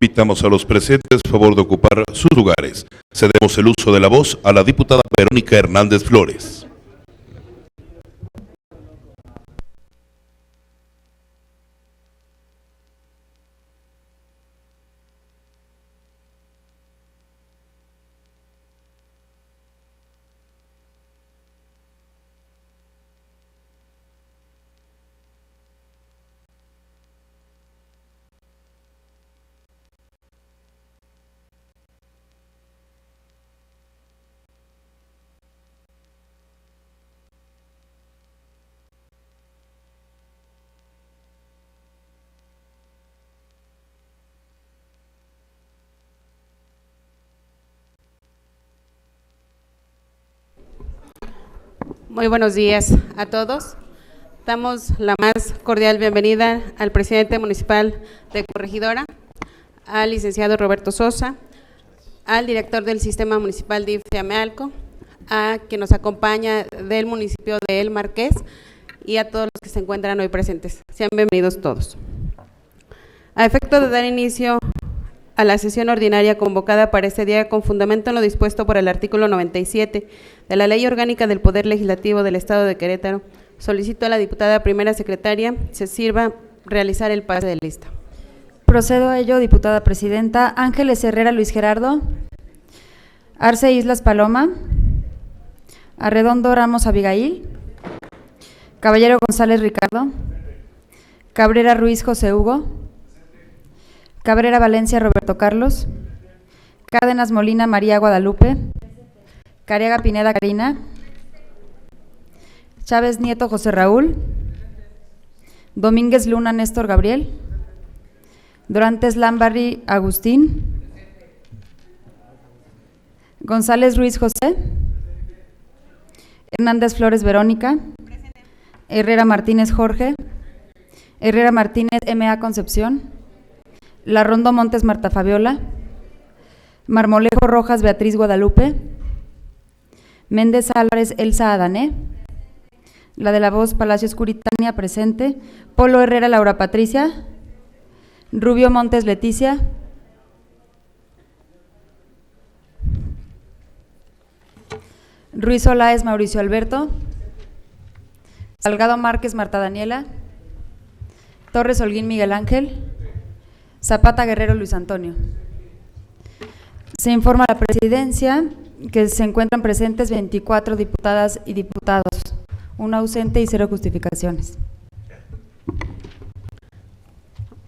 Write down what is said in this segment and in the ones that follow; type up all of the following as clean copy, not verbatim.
Invitamos a los presentes a favor de ocupar sus lugares. Cedemos el uso de la voz a la diputada Verónica Hernández Flores. Muy buenos días a todos. Damos la más cordial bienvenida al presidente municipal de Corregidora, al licenciado Roberto Sosa, al director del Sistema Municipal DIF de Amealco, a quien nos acompaña del municipio de El Marqués y a todos los que se encuentran hoy presentes. Sean bienvenidos todos. A efecto de dar inicio a la sesión ordinaria convocada para este día con fundamento en lo dispuesto por el artículo 97 de la Ley Orgánica del Poder Legislativo del Estado de Querétaro, solicito a la diputada primera secretaria se sirva realizar el pase de lista. Procedo a ello, diputada presidenta. Ángeles Herrera Luis Gerardo, Arce Islas Paloma, Arredondo Ramos Abigail, Caballero González Ricardo, Cabrera Ruiz José Hugo, Cabrera Valencia Roberto Carlos, Cárdenas Molina María Guadalupe, Cariaga Pineda Karina, Chávez Nieto José Raúl, Domínguez Luna Néstor Gabriel, Dorantes Lambarri Agustín, González Ruiz José, Hernández Flores Verónica, Herrera Martínez Jorge, Herrera Martínez M.A. Concepción, Larrondo Montes Marta Fabiola, Marmolejo Rojas Beatriz Guadalupe, Méndez Álvarez Elsa Adané, la de la voz Palacios Curitania presente, Polo Herrera Laura Patricia, Rubio Montes Leticia, Ruiz Olaez Mauricio Alberto, Salgado Márquez Marta Daniela, Torres Holguín Miguel Ángel, Zapata Guerrero Luis Antonio. Se informa a la presidencia que se encuentran presentes 24 diputadas y diputados, un ausente y 0 justificaciones.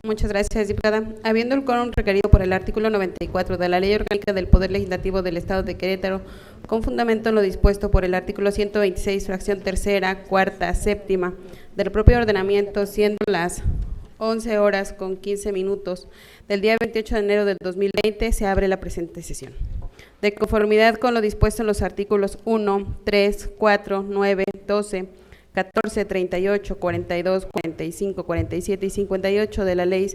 Muchas gracias, diputada. Habiendo el quórum requerido por el artículo 94 de la Ley Orgánica del Poder Legislativo del Estado de Querétaro, con fundamento en lo dispuesto por el artículo 126, fracción tercera, cuarta, séptima del propio ordenamiento, siendo las 11 horas con 15 minutos del día 28 de enero del 2020, se abre la presente sesión. De conformidad con lo dispuesto en los artículos 1, 3, 4, 9, 12, 14, 38, 42, 45, 47 y 58 de la Ley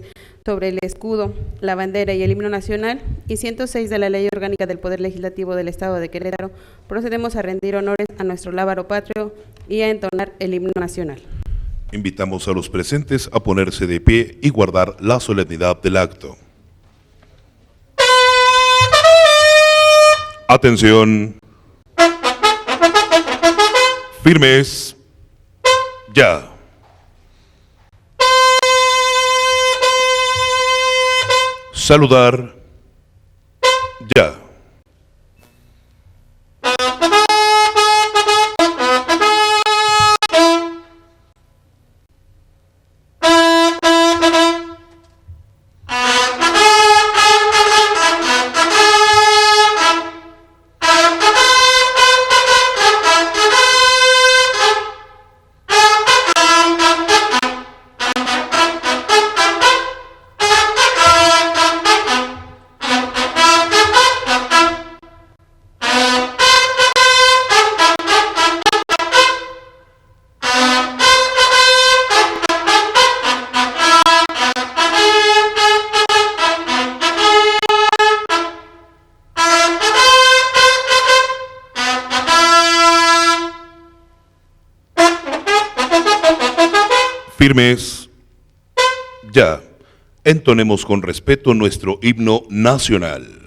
sobre el escudo, la bandera y el himno nacional y 106 de la Ley Orgánica del Poder Legislativo del Estado de Querétaro, procedemos a rendir honores a nuestro lábaro patrio y a entonar el himno nacional. Invitamos a los presentes a ponerse de pie y guardar la solemnidad del acto. Atención. Firmes. Ya. Saludar. Ya. Firmes. Ya. Entonemos con respeto nuestro himno nacional.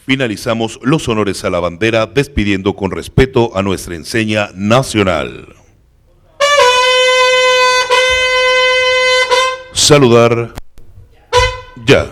Finalizamos los honores a la bandera despidiendo con respeto a nuestra enseña nacional. Saludar ya.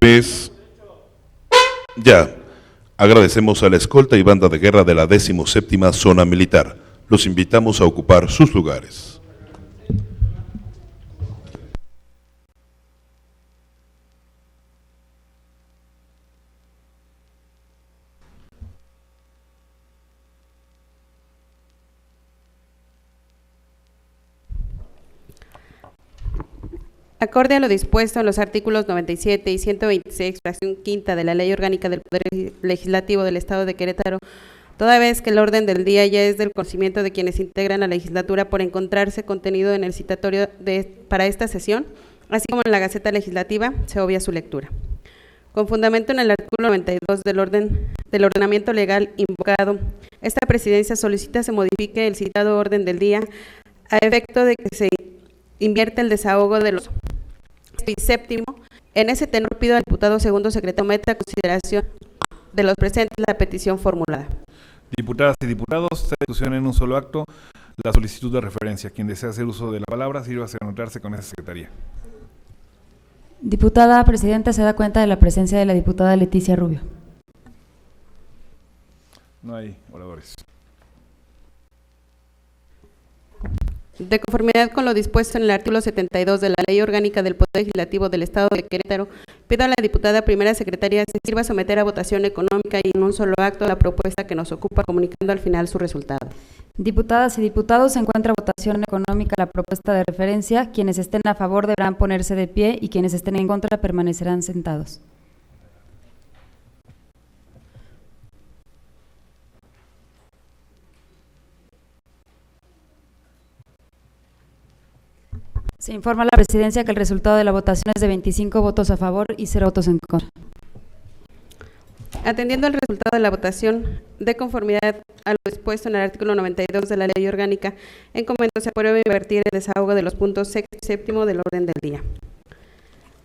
Firmes. Ya. Agradecemos a la escolta y banda de guerra de la 17ª Zona Militar. Los invitamos a ocupar sus lugares. Acorde a lo dispuesto en los artículos 97 y 126, fracción quinta de la Ley Orgánica del Poder Legislativo del Estado de Querétaro, toda vez que el orden del día ya es del conocimiento de quienes integran la legislatura por encontrarse contenido en el citatorio para esta sesión, así como en la Gaceta Legislativa, se obvia su lectura. Con fundamento en el artículo 92 del ordenamiento legal invocado, esta presidencia solicita se modifique el citado orden del día a efecto de que se invierte el desahogo de los y séptimo. En ese tenor pido al diputado segundo secretario meta a consideración de los presentes la petición formulada. Diputadas y diputados, se discusión en un solo acto la solicitud de referencia. Quien desea hacer uso de la palabra, sírvase a anotarse con esa secretaría. Diputada presidenta, se da cuenta de la presencia de la diputada Leticia Rubio. No hay oradores. De conformidad con lo dispuesto en el artículo 72 de la Ley Orgánica del Poder Legislativo del Estado de Querétaro, pido a la diputada primera secretaria se sirva a someter a votación económica y en un solo acto la propuesta que nos ocupa, comunicando al final su resultado. Diputadas y diputados, se encuentra votación económica la propuesta de referencia. Quienes estén a favor deberán ponerse de pie y quienes estén en contra permanecerán sentados. Se informa a la presidencia que el resultado de la votación es de 25 votos a favor y 0 votos en contra. Atendiendo al resultado de la votación, de conformidad a lo dispuesto en el artículo 92 de la Ley Orgánica, encomiendo se apruebe invertir el desahogo de los puntos sexto y séptimo del orden del día.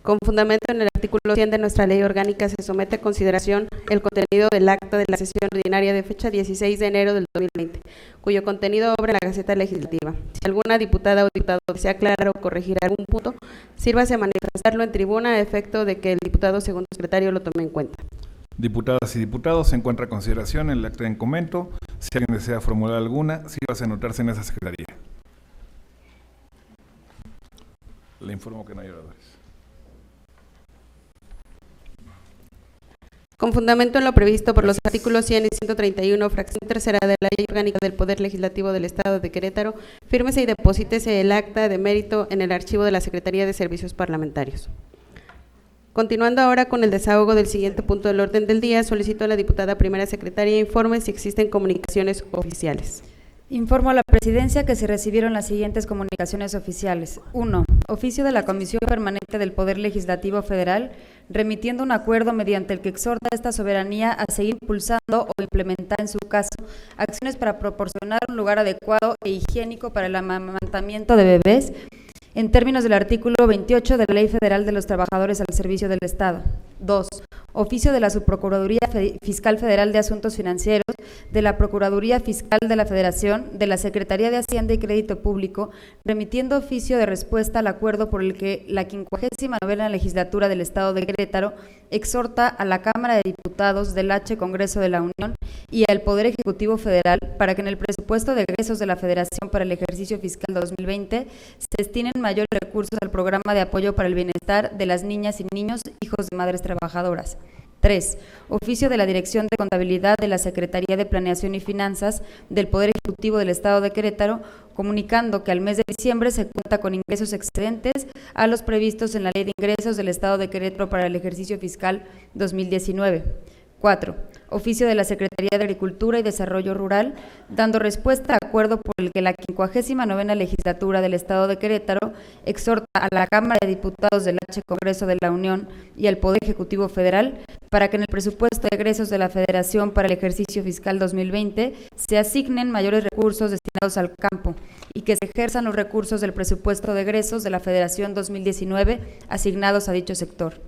Con fundamento en el artículo 100 de nuestra Ley Orgánica, se somete a consideración el contenido del acta de la sesión ordinaria de fecha 16 de enero del 2020, cuyo contenido obra en la Gaceta Legislativa. Si alguna diputada o diputado desea aclarar o corregir algún punto, sírvase a manifestarlo en tribuna a efecto de que el diputado segundo secretario lo tome en cuenta. Diputadas y diputados, se encuentra a consideración el acta en comento. Si alguien desea formular alguna, sírvase a anotarse en esa secretaría. Le informo que no hay oradores. Con fundamento en lo previsto por los artículos 100 y 131, fracción tercera de la Ley Orgánica del Poder Legislativo del Estado de Querétaro, fírmese y deposítese el acta de mérito en el archivo de la Secretaría de Servicios Parlamentarios. Continuando ahora con el desahogo del siguiente punto del orden del día, solicito a la diputada primera secretaria informe si existen comunicaciones oficiales. Informo a la presidencia que se recibieron las siguientes comunicaciones oficiales. 1. Oficio de la Comisión Permanente del Poder Legislativo Federal, remitiendo un acuerdo mediante el que exhorta a esta soberanía a seguir impulsando o implementar en su caso acciones para proporcionar un lugar adecuado e higiénico para el amamantamiento de bebés en términos del artículo 28 de la Ley Federal de los Trabajadores al Servicio del Estado. 2. Oficio de la Subprocuraduría Fiscal Federal de Asuntos Financieros, de la Procuraduría Fiscal de la Federación, de la Secretaría de Hacienda y Crédito Público, remitiendo oficio de respuesta al acuerdo por el que la 59ª Legislatura del Estado de Querétaro exhorta a la Cámara de Diputados del H. Congreso de la Unión y al Poder Ejecutivo Federal para que en el presupuesto de egresos de la Federación para el ejercicio fiscal 2020 se destinen mayores recursos al programa de apoyo para el bienestar de las niñas y niños hijos de madres trabajadoras. 3. Oficio de la Dirección de Contabilidad de la Secretaría de Planeación y Finanzas del Poder Ejecutivo del Estado de Querétaro, comunicando que al mes de diciembre se cuenta con ingresos excedentes a los previstos en la Ley de Ingresos del Estado de Querétaro para el ejercicio fiscal 2019. 4. Oficio de la Secretaría de Agricultura y Desarrollo Rural, dando respuesta a acuerdo por el que la 59ª Legislatura del Estado de Querétaro exhorta a la Cámara de Diputados del H. Congreso de la Unión y al Poder Ejecutivo Federal para que en el presupuesto de egresos de la Federación para el ejercicio fiscal 2020 se asignen mayores recursos destinados al campo y que se ejerzan los recursos del presupuesto de egresos de la Federación 2019 asignados a dicho sector.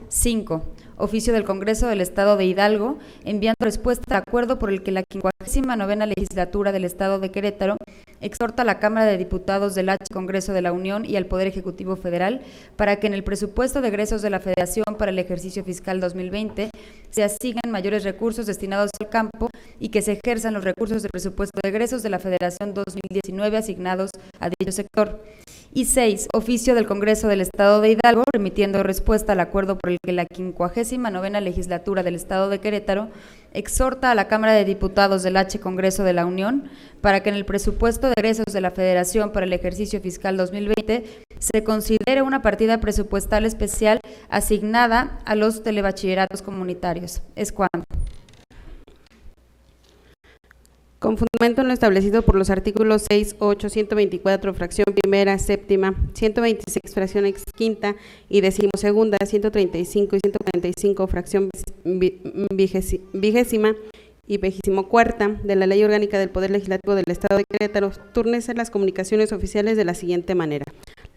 5. Oficio del Congreso del Estado de Hidalgo, enviando respuesta a acuerdo por el que la 59ª Legislatura del Estado de Querétaro exhorta a la Cámara de Diputados del H. Congreso de la Unión y al Poder Ejecutivo Federal para que en el presupuesto de egresos de la Federación para el ejercicio fiscal 2020 se asignen mayores recursos destinados al campo y que se ejerzan los recursos del presupuesto de egresos de la Federación 2019 asignados a dicho sector. Y 6. Oficio del Congreso del Estado de Hidalgo, remitiendo respuesta al acuerdo por el que la 59ª Legislatura del Estado de Querétaro exhorta a la Cámara de Diputados del H. Congreso de la Unión para que en el presupuesto de egresos de la Federación para el ejercicio fiscal 2020 se considere una partida presupuestal especial asignada a los telebachilleratos comunitarios. Es cuando. Con fundamento en lo establecido por los artículos 6, 8, 124, fracción primera, séptima, 126, fracción quinta y decimosegunda, 135 y 145, fracción vigésima y vigésimocuarta de la Ley Orgánica del Poder Legislativo del Estado de Querétaro, túrnese las comunicaciones oficiales de la siguiente manera.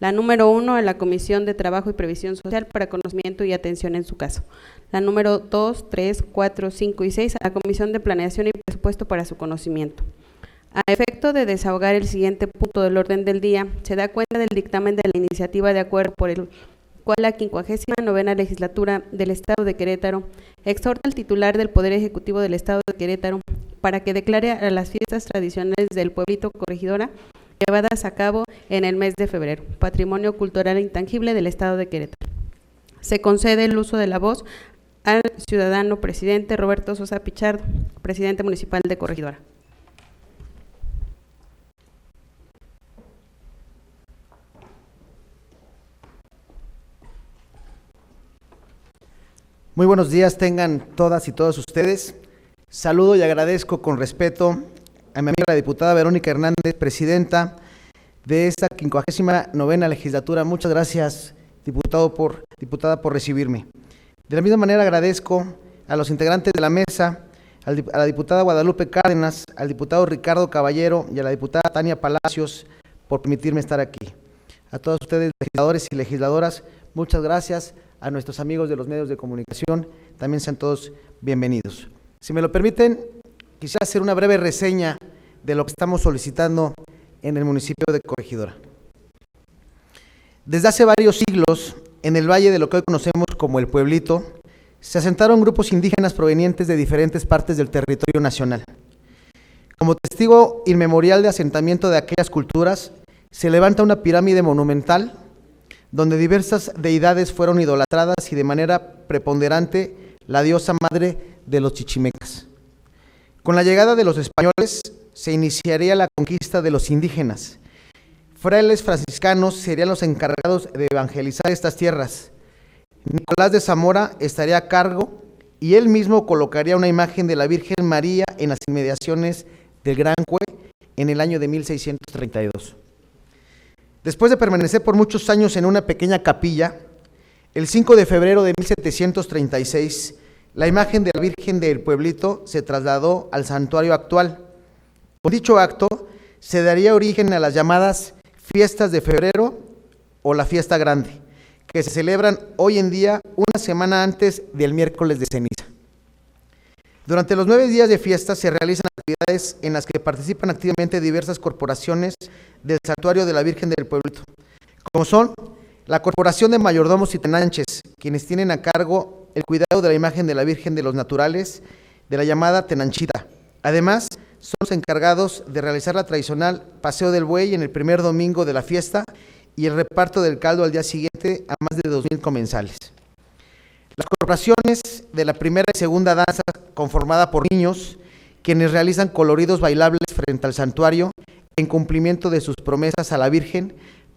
La número 1 a la Comisión de Trabajo y Previsión Social para conocimiento y atención en su caso. La número 2, 3, 4, 5 y 6 a la Comisión de Planeación y Presupuesto para su conocimiento. A efecto de desahogar el siguiente punto del orden del día, se da cuenta del dictamen de la iniciativa de acuerdo por el cual la 59ª Legislatura del Estado de Querétaro exhorta al titular del Poder Ejecutivo del Estado de Querétaro para que declare a las fiestas tradicionales del pueblito Corregidora llevadas a cabo en el mes de febrero, Patrimonio Cultural Intangible del Estado de Querétaro. Se concede el uso de la voz al ciudadano presidente Roberto Sosa Pichardo, presidente municipal de Corregidora. Muy buenos días tengan todas y todos ustedes. Saludo y agradezco con respeto a mi amiga la diputada Verónica Hernández, presidenta de esta 59ª legislatura. Muchas gracias, diputada, por recibirme. De la misma manera agradezco a los integrantes de la mesa, a la diputada Guadalupe Cárdenas, al diputado Ricardo Caballero y a la diputada Tania Palacios por permitirme estar aquí. A todos ustedes, legisladores y legisladoras, muchas gracias. A nuestros amigos de los medios de comunicación, también sean todos bienvenidos. Si me lo permiten, quisiera hacer una breve reseña de lo que estamos solicitando en el municipio de Corregidora. Desde hace varios siglos, en el valle de lo que hoy conocemos como el Pueblito, se asentaron grupos indígenas provenientes de diferentes partes del territorio nacional. Como testigo inmemorial de asentamiento de aquellas culturas, se levanta una pirámide monumental donde diversas deidades fueron idolatradas y de manera preponderante la diosa madre de los chichimecas. Con la llegada de los españoles se iniciaría la conquista de los indígenas. Frailes franciscanos serían los encargados de evangelizar estas tierras. Nicolás de Zamora estaría a cargo y él mismo colocaría una imagen de la Virgen María en las inmediaciones del Gran Cue en el año de 1632. Después de permanecer por muchos años en una pequeña capilla, el 5 de febrero de 1736, la imagen de la Virgen del Pueblito se trasladó al santuario actual. Con dicho acto, se daría origen a las llamadas fiestas de febrero o la fiesta grande, que se celebran hoy en día una semana antes del miércoles de ceniza. Durante los 9 días de fiesta se realizan actividades en las que participan activamente diversas corporaciones del Santuario de la Virgen del Pueblito, como son la Corporación de Mayordomos y Tenanches, quienes tienen a cargo el cuidado de la imagen de la Virgen de los Naturales, de la llamada Tenanchita. Además, son los encargados de realizar la tradicional Paseo del Buey en el primer domingo de la fiesta y el reparto del caldo al día siguiente a más de 2,000 comensales. Las corporaciones de la primera y segunda danza, conformada por niños, quienes realizan coloridos bailables frente al santuario en cumplimiento de sus promesas a la Virgen.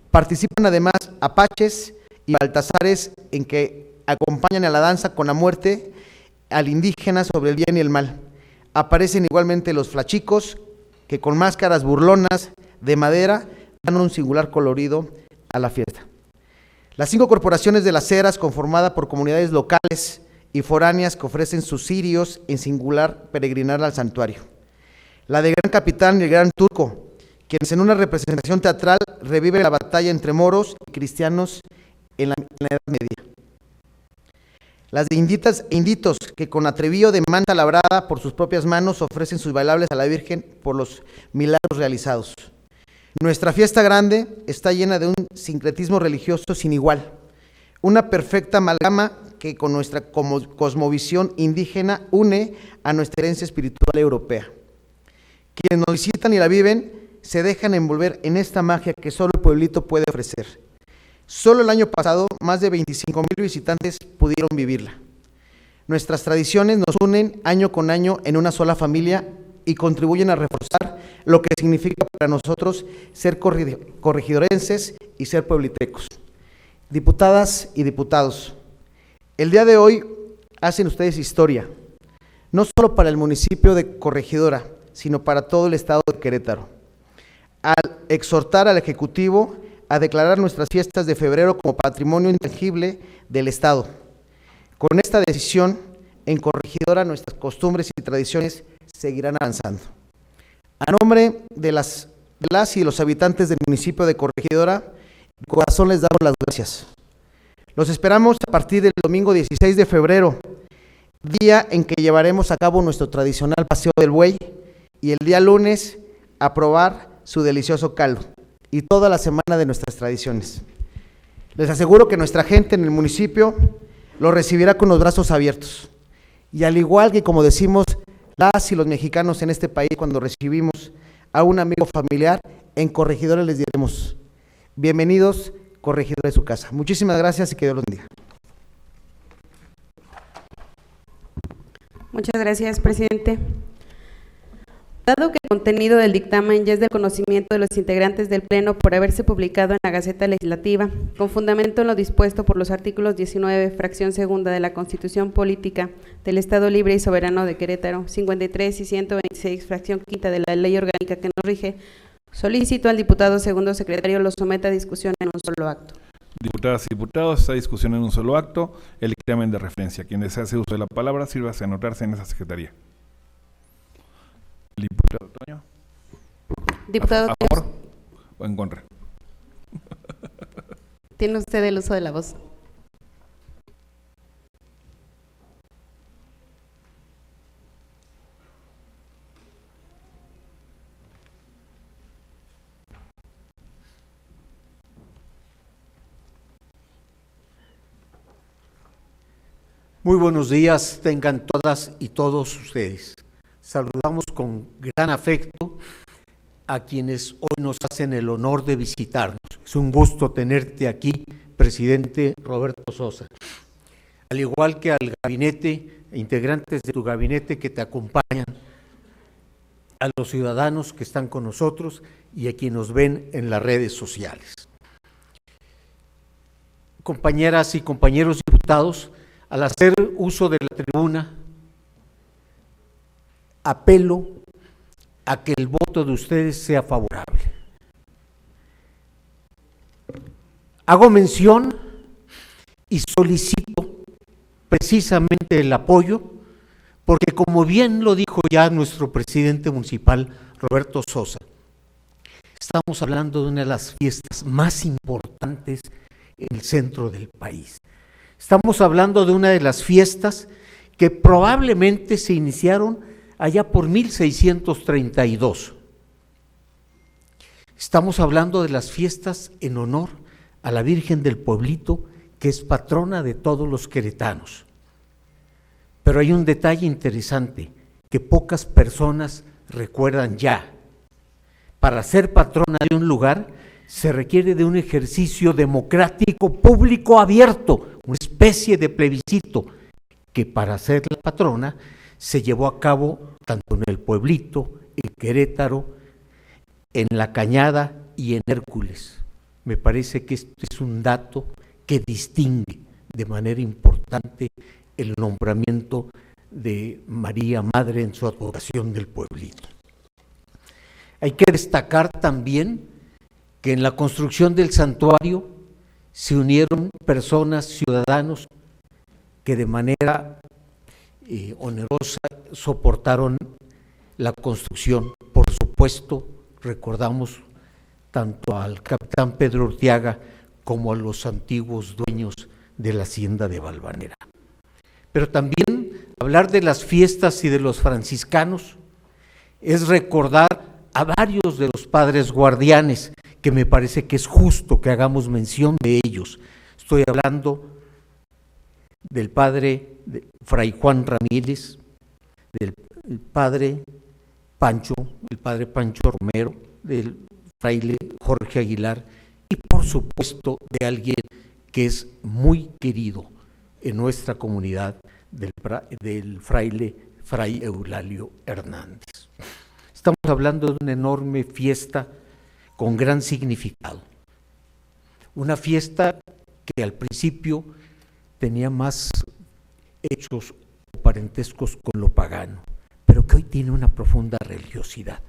Participan además apaches y baltazares, en que acompañan a la danza con la muerte al indígena sobre el bien y el mal. Aparecen igualmente los flachicos, que con máscaras burlonas de madera dan un singular colorido a la fiesta. Las 5 corporaciones de las Heras, conformada por comunidades locales y foráneas que ofrecen sus cirios en singular peregrinar al santuario. La de Gran Capitán y el Gran Turco, quienes en una representación teatral reviven la batalla entre moros y cristianos en la Edad Media. Las de inditas e inditos, que con atrevío de manta labrada por sus propias manos ofrecen sus bailables a la Virgen por los milagros realizados. Nuestra fiesta grande está llena de un sincretismo religioso sin igual, una perfecta amalgama que con nuestra cosmovisión indígena une a nuestra herencia espiritual europea. Quienes nos visitan y la viven se dejan envolver en esta magia que solo el pueblito puede ofrecer. Solo el año pasado, más de 25,000 visitantes pudieron vivirla. Nuestras tradiciones nos unen año con año en una sola familia y contribuyen a reforzar lo que significa para nosotros ser corregidorenses y ser pueblitecos. Diputadas y diputados, el día de hoy hacen ustedes historia, no solo para el municipio de Corregidora, sino para todo el estado de Querétaro, al exhortar al Ejecutivo a declarar nuestras fiestas de febrero como patrimonio intangible del Estado. Con esta decisión, en Corregidora nuestras costumbres y tradiciones seguirán avanzando. A nombre de las y los habitantes del municipio de Corregidora, de corazón les damos las gracias. Los esperamos a partir del domingo 16 de febrero, día en que llevaremos a cabo nuestro tradicional Paseo del Buey, y el día lunes a probar su delicioso caldo y toda la semana de nuestras tradiciones. Les aseguro que nuestra gente en el municipio lo recibirá con los brazos abiertos. Y al igual que, como decimos las y los mexicanos en este país, cuando recibimos a un amigo familiar, en Corregidora les diremos: bienvenidos, Corregidora de su casa. Muchísimas gracias y que Dios los bendiga. Muchas gracias, presidente. Dado que el contenido del dictamen ya es del conocimiento de los integrantes del Pleno por haberse publicado en la Gaceta Legislativa, con fundamento en lo dispuesto por los artículos 19, fracción segunda de la Constitución Política del Estado Libre y Soberano de Querétaro, 53 y 126, fracción quinta de la Ley Orgánica que nos rige, solicito al diputado segundo secretario lo someta a discusión en un solo acto. Diputadas y diputados, esta discusión en un solo acto, el dictamen de referencia. Quien desea hacer uso de la palabra, sírvase a anotarse en esa secretaría. El diputado Toño. Diputado, ¿A favor o en contra? tiene usted el uso de la voz. Muy buenos días tengan todas y todos ustedes. Saludamos con gran afecto a quienes hoy nos hacen el honor de visitarnos. Es un gusto tenerte aquí, presidente Roberto Sosa. Al igual que al gabinete, integrantes de tu gabinete que te acompañan, a los ciudadanos que están con nosotros y a quienes nos ven en las redes sociales. Compañeras y compañeros diputados, al hacer uso de la tribuna, apelo a que el voto de ustedes sea favorable. Hago mención y solicito precisamente el apoyo, porque como bien lo dijo ya nuestro presidente municipal, Roberto Sosa, estamos hablando de una de las fiestas más importantes en el centro del país. Estamos hablando de una de las fiestas que probablemente se iniciaron allá por 1632. Estamos hablando de las fiestas en honor a la Virgen del Pueblito, que es patrona de todos los queretanos. Pero hay un detalle interesante que pocas personas recuerdan ya. Para ser patrona de un lugar se requiere de un ejercicio democrático público abierto, una especie de plebiscito, que para ser la patrona se llevó a cabo tanto en el Pueblito, en Querétaro, en La Cañada y en Hércules. Me parece que este es un dato que distingue de manera importante el nombramiento de María Madre en su advocación del Pueblito. Hay que destacar también que en la construcción del santuario se unieron personas, ciudadanos, que de manera onerosa soportaron la construcción. Por supuesto, recordamos tanto al capitán Pedro Urteaga como a los antiguos dueños de la hacienda de Valvanera. Pero también hablar de las fiestas y de los franciscanos es recordar a varios de los padres guardianes, que me parece que es justo que hagamos mención de ellos. Estoy hablando del padre Fray Juan Ramírez, del padre Pancho, el padre Pancho Romero, del fraile Jorge Aguilar y por supuesto de alguien que es muy querido en nuestra comunidad, del fraile Fray Eulalio Hernández. Estamos hablando de una enorme fiesta con gran significado, una fiesta que al principio tenía más hechos o parentescos con lo pagano, pero que hoy tiene una profunda religiosidad.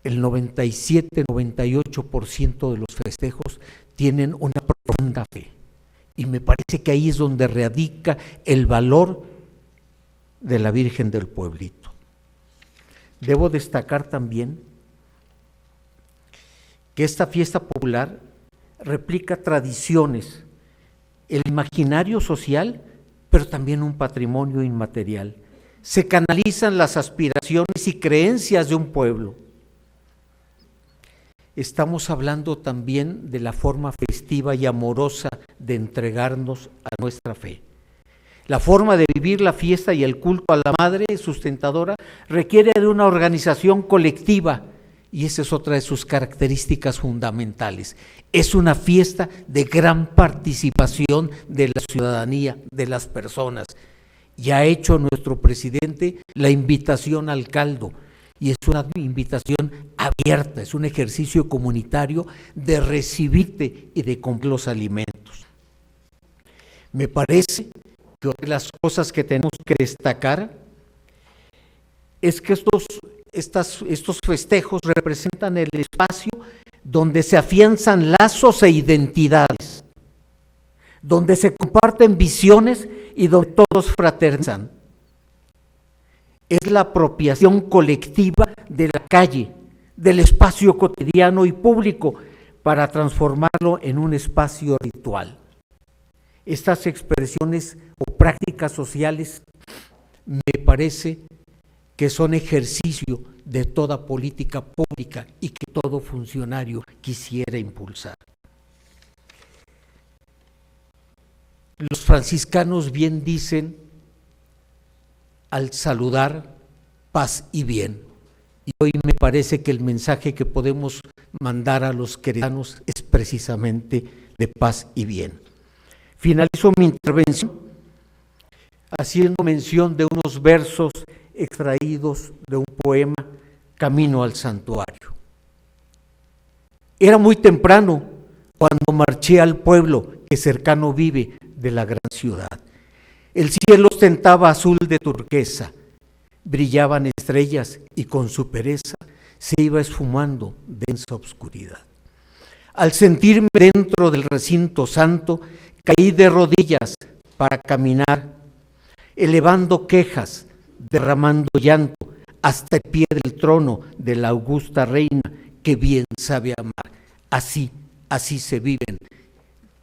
El 97-98% de los festejos tienen una profunda fe, y me parece que ahí es donde radica el valor de la Virgen del Pueblito. Debo destacar también que esta fiesta popular replica tradiciones, el imaginario social, pero también un patrimonio inmaterial. Se canalizan las aspiraciones y creencias de un pueblo. Estamos hablando también de la forma festiva y amorosa de entregarnos a nuestra fe. La forma de vivir la fiesta y el culto a la Madre sustentadora requiere de una organización colectiva, y esa es otra de sus características fundamentales. Es una fiesta de gran participación de la ciudadanía, de las personas. Y ha hecho nuestro presidente la invitación al caldo, y es una invitación abierta, es un ejercicio comunitario de recibirte y de cumplir los alimentos. Me parece que una de las cosas que tenemos que destacar es que estos festejos representan el espacio donde se afianzan lazos e identidades, donde se comparten visiones y donde todos fraternizan. Es la apropiación colectiva de la calle, del espacio cotidiano y público, para transformarlo en un espacio ritual. Estas expresiones o prácticas sociales me parece que son ejercicio de toda política pública y que todo funcionario quisiera impulsar. Los franciscanos bien dicen al saludar paz y bien, y hoy me parece que el mensaje que podemos mandar a los queretanos es precisamente de paz y bien. Finalizo mi intervención haciendo mención de unos versos extraídos de un poema, Camino al Santuario. Era muy temprano cuando marché al pueblo que cercano vive de la gran ciudad. El cielo ostentaba azul de turquesa, brillaban estrellas y con su pereza se iba esfumando densa obscuridad. Al sentirme dentro del recinto santo, caí de rodillas para caminar, elevando quejas, derramando llanto, hasta el pie del trono de la augusta reina que bien sabe amar. Así se viven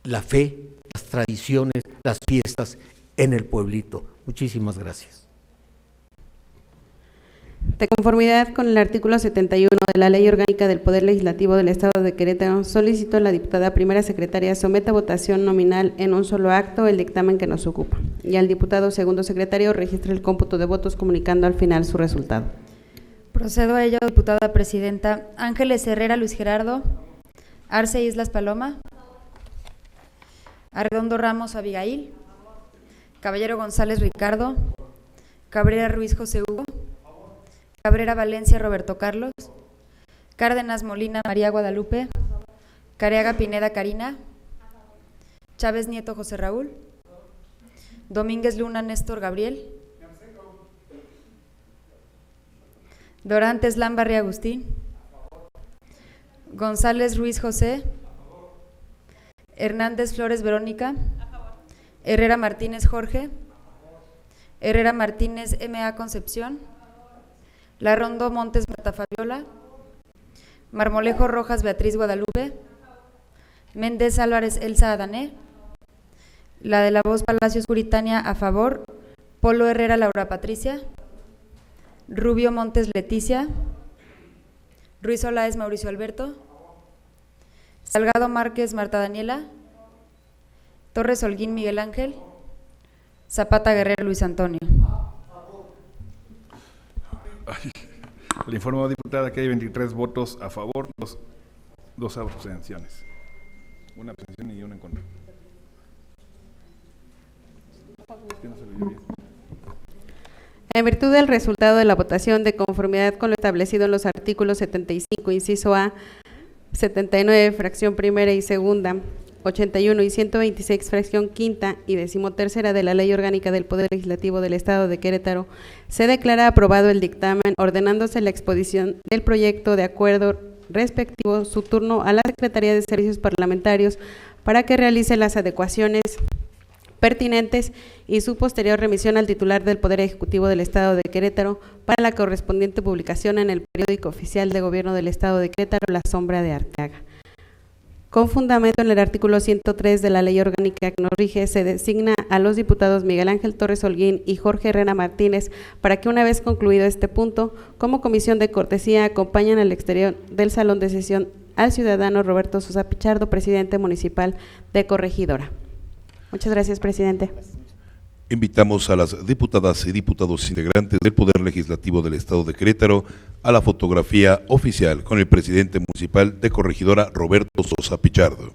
la fe, las tradiciones, las fiestas en el pueblito. Muchísimas gracias. De conformidad con el artículo 71 de la Ley Orgánica del Poder Legislativo del Estado de Querétaro, solicito a la diputada primera secretaria someta a votación nominal en un solo acto el dictamen que nos ocupa y al diputado segundo secretario registre el cómputo de votos comunicando al final su resultado. Procedo a ello, diputada presidenta. Ángeles Herrera Luis Gerardo. Arce Islas Paloma. Arredondo Ramos Abigail. Caballero González Ricardo. Cabrera Ruiz José Hugo. Cabrera Valencia Roberto Carlos. Cárdenas Molina María Guadalupe. Careaga Pineda Karina. Chávez Nieto José Raúl. Domínguez Luna Néstor Gabriel. Dorantes Lambarri Agustín. González Ruiz José. Hernández Flores Verónica. Herrera Martínez Jorge. Herrera Martínez M.A. Concepción. Larrondo Montes Marta Fabiola. Marmolejo Rojas Beatriz Guadalupe. Méndez Álvarez Elsa Adané. La de la Voz Palacios Curitania a favor. Polo Herrera Laura Patricia. Rubio Montes Leticia. Ruiz Olaez Mauricio Alberto. Salgado Márquez Marta Daniela. Torres Holguín Miguel Ángel. Zapata Guerrero Luis Antonio. Le informo, diputada, que hay 23 votos a favor, dos abstenciones. Una abstención y una en contra. Es que no se lo oye bien. En virtud del resultado de la votación, de conformidad con lo establecido en los artículos 75, inciso A, 79, fracción primera y segunda, 81 y 126, fracción quinta y decimotercera de la Ley Orgánica del Poder Legislativo del Estado de Querétaro, se declara aprobado el dictamen, ordenándose la exposición del proyecto de acuerdo respectivo su turno a la Secretaría de Servicios Parlamentarios para que realice las adecuaciones pertinentes y su posterior remisión al titular del Poder Ejecutivo del Estado de Querétaro para la correspondiente publicación en el periódico oficial de Gobierno del Estado de Querétaro, La Sombra de Arteaga. Con fundamento en el artículo 103 de la Ley Orgánica que nos rige, se designa a los diputados Miguel Ángel Torres Holguín y Jorge Herrera Martínez para que, una vez concluido este punto, como comisión de cortesía, acompañen al exterior del salón de sesión al ciudadano Roberto Sosa Pichardo, presidente municipal de Corregidora. Muchas gracias, presidente. Invitamos a las diputadas y diputados integrantes del Poder Legislativo del Estado de Querétaro a la fotografía oficial con el presidente municipal de Corregidora, Roberto Sosa Pichardo.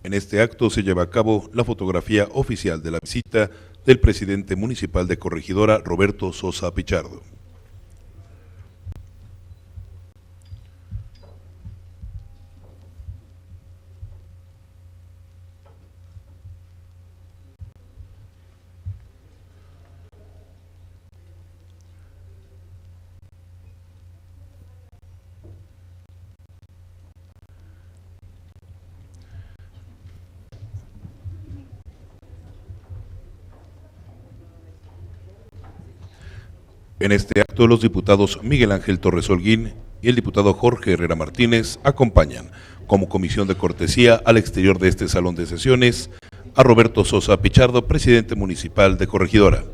En este acto se lleva a cabo la fotografía oficial de la visita del presidente municipal de Corregidora, Roberto Sosa Pichardo. En este acto, los diputados Miguel Ángel Torres Holguín y el diputado Jorge Herrera Martínez acompañan como comisión de cortesía al exterior de este salón de sesiones a Roberto Sosa Pichardo, presidente municipal de Corregidora.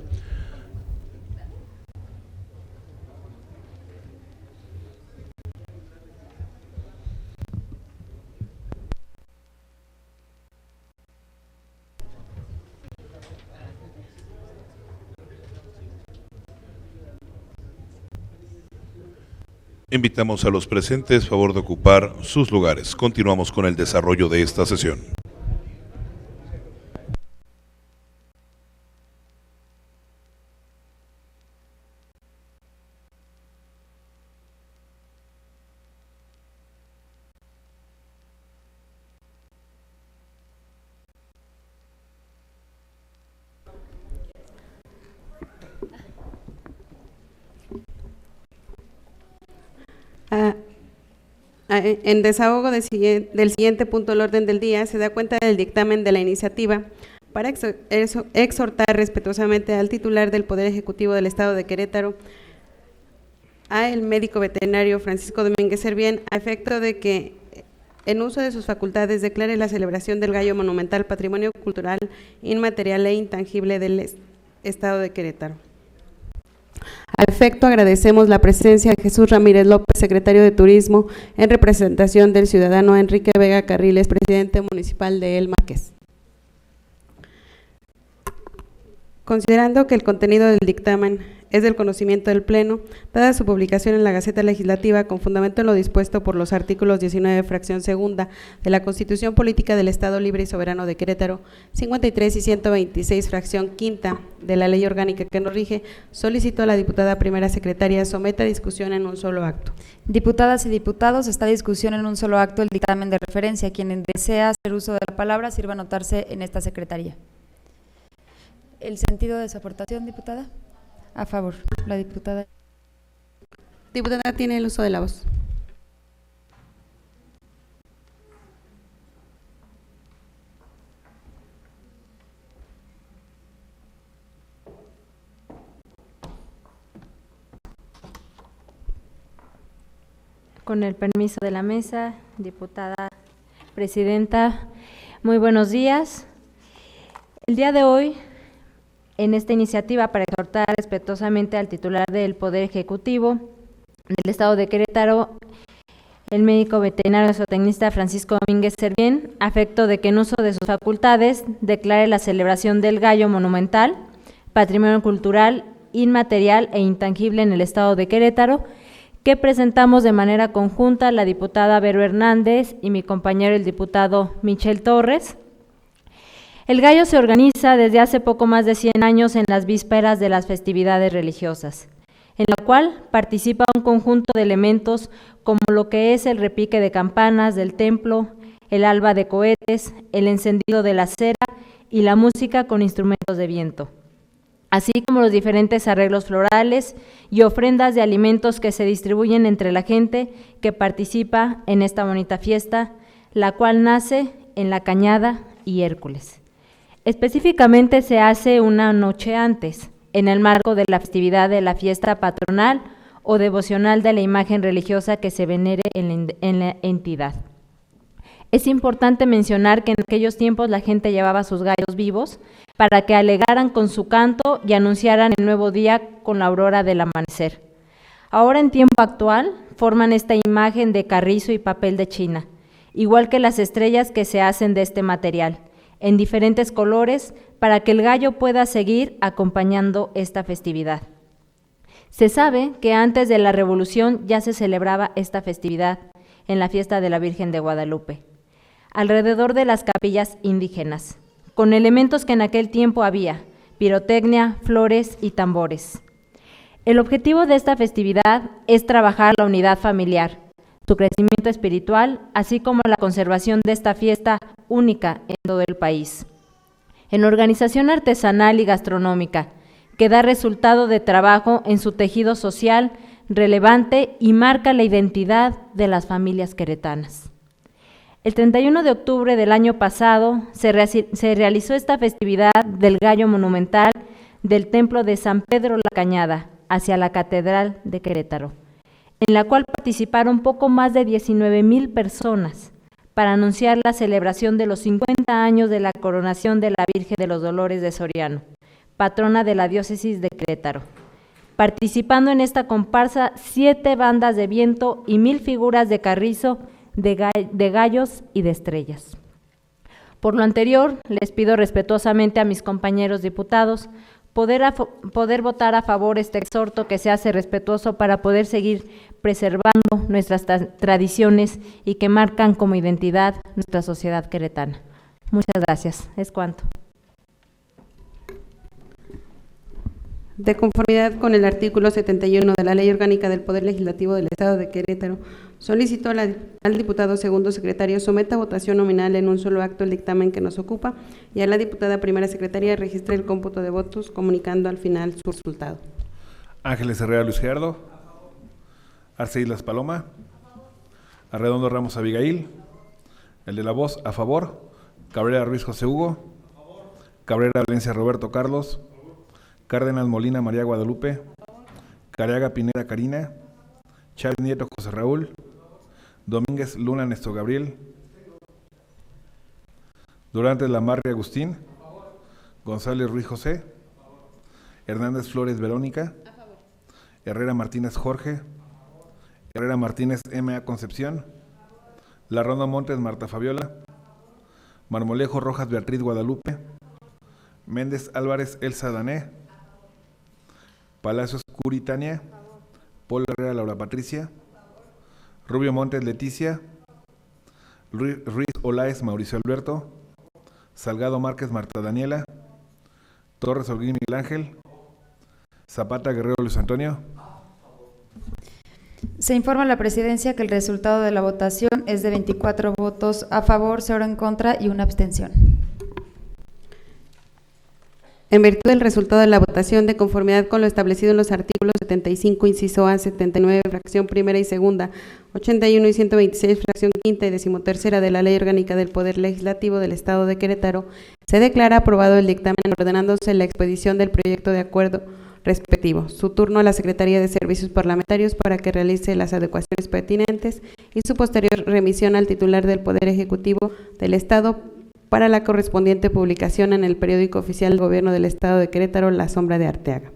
Invitamos a los presentes, favor de ocupar sus lugares. Continuamos con el desarrollo de esta sesión. En desahogo del siguiente punto del orden del día, se da cuenta del dictamen de la iniciativa para exhortar respetuosamente al titular del Poder Ejecutivo del Estado de Querétaro, a el médico veterinario Francisco Domínguez Servién, a efecto de que, en uso de sus facultades, declare la celebración del Gallo Monumental Patrimonio Cultural Inmaterial e Intangible del Estado de Querétaro. Al efecto, agradecemos la presencia de Jesús Ramírez López, secretario de Turismo, en representación del ciudadano Enrique Vega Carriles, presidente municipal de El Marqués. Considerando que el contenido del dictamen es del conocimiento del Pleno, dada su publicación en la Gaceta Legislativa con fundamento en lo dispuesto por los artículos 19, fracción segunda de la Constitución Política del Estado Libre y Soberano de Querétaro, 53 y 126, fracción quinta de la Ley Orgánica que nos rige, solicito a la diputada primera secretaria someta a discusión en un solo acto. Diputadas y diputados, está a discusión en un solo acto el dictamen de referencia. Quien desea hacer uso de la palabra, sirva anotarse en esta secretaría. ¿El sentido de su aportación, diputada? A favor, la diputada. Diputada, tiene el uso de la voz. Con el permiso de la mesa, diputada presidenta, muy buenos días. El día de hoy, en esta iniciativa para exhortar respetuosamente al titular del Poder Ejecutivo del Estado de Querétaro, el médico veterinario zootecnista Francisco Domínguez Servién, a efecto de que en uso de sus facultades declare la celebración del Gallo Monumental, Patrimonio Cultural Inmaterial e Intangible en el Estado de Querétaro, que presentamos de manera conjunta la diputada Vero Hernández y mi compañero el diputado Michel Torres. El Gallo se organiza desde hace poco más de 100 años en las vísperas de las festividades religiosas, en la cual participa un conjunto de elementos como lo que es el repique de campanas del templo, el alba de cohetes, el encendido de la cera y la música con instrumentos de viento, así como los diferentes arreglos florales y ofrendas de alimentos que se distribuyen entre la gente que participa en esta bonita fiesta, la cual nace en La Cañada y Hércules. Específicamente se hace una noche antes, en el marco de la festividad de la fiesta patronal o devocional de la imagen religiosa que se venere en la entidad. Es importante mencionar que en aquellos tiempos la gente llevaba sus gallos vivos para que alegraran con su canto y anunciaran el nuevo día con la aurora del amanecer. Ahora, en tiempo actual, forman esta imagen de carrizo y papel de China, igual que las estrellas que se hacen de este material, en diferentes colores, para que el gallo pueda seguir acompañando esta festividad. Se sabe que antes de la Revolución ya se celebraba esta festividad en la fiesta de la Virgen de Guadalupe, alrededor de las capillas indígenas, con elementos que en aquel tiempo había, pirotecnia, flores y tambores. El objetivo de esta festividad es trabajar la unidad familiar, su crecimiento espiritual, así como la conservación de esta fiesta única en todo el país. En organización artesanal y gastronómica, que da resultado de trabajo en su tejido social relevante y marca la identidad de las familias queretanas. El 31 de octubre del año pasado se realizó esta festividad del Gallo Monumental del Templo de San Pedro La Cañada hacia la Catedral de Querétaro, en la cual participaron poco más de 19,000 personas para anunciar la celebración de los 50 años de la coronación de la Virgen de los Dolores de Soriano, patrona de la diócesis de Querétaro. Participando en esta comparsa 7 bandas de viento y 1000 figuras de carrizo, de gallos y de estrellas. Por lo anterior, les pido respetuosamente a mis compañeros diputados poder votar a favor este exhorto que se hace respetuoso para poder seguir preservando nuestras tradiciones y que marcan como identidad nuestra sociedad queretana. Muchas gracias. Es cuanto. De conformidad con el artículo 71 de la Ley Orgánica del Poder Legislativo del Estado de Querétaro, solicito al diputado segundo secretario someta a votación nominal en un solo acto el dictamen que nos ocupa y a la diputada primera secretaria registre el cómputo de votos comunicando al final su resultado. Ángeles Herrera Luis Gerardo, Arce Islas Paloma, Arredondo Ramos Abigail, el de la voz a favor, Cabrera Ruiz José Hugo, Cabrera Valencia Roberto Carlos, Cárdenas Molina María Guadalupe, Cariaga Pineda Karina, Chávez Nieto José Raúl, Domínguez Luna Néstor Gabriel, Durantes Lamarre Agustín, González Ruiz José, Hernández Flores Verónica, Herrera Martínez Jorge, Herrera Martínez M.A. Concepción, Larrondo Montes Marta Fabiola, Marmolejo Rojas Beatriz Guadalupe, Méndez Álvarez Elsa Dané, Palacios Curitania, Paul Herrera Laura Patricia, Rubio Montes Leticia, Ruiz Olaez Mauricio Alberto, Salgado Márquez Marta Daniela, Torres Holguín Miguel Ángel, Zapata Guerrero Luis Antonio. Se informa a la Presidencia que el resultado de la votación es de 24 votos a favor, 0 en contra y 1 abstención. En virtud del resultado de la votación, de conformidad con lo establecido en los artículos 75, inciso A, 79, fracción primera y segunda, 81 y 126, fracción quinta y 13ª de la Ley Orgánica del Poder Legislativo del Estado de Querétaro, se declara aprobado el dictamen ordenándose la expedición del proyecto de acuerdo respectivo. Su turno a la Secretaría de Servicios Parlamentarios para que realice las adecuaciones pertinentes y su posterior remisión al titular del Poder Ejecutivo del Estado para la correspondiente publicación en el periódico oficial del Gobierno del Estado de Querétaro, La Sombra de Arteaga.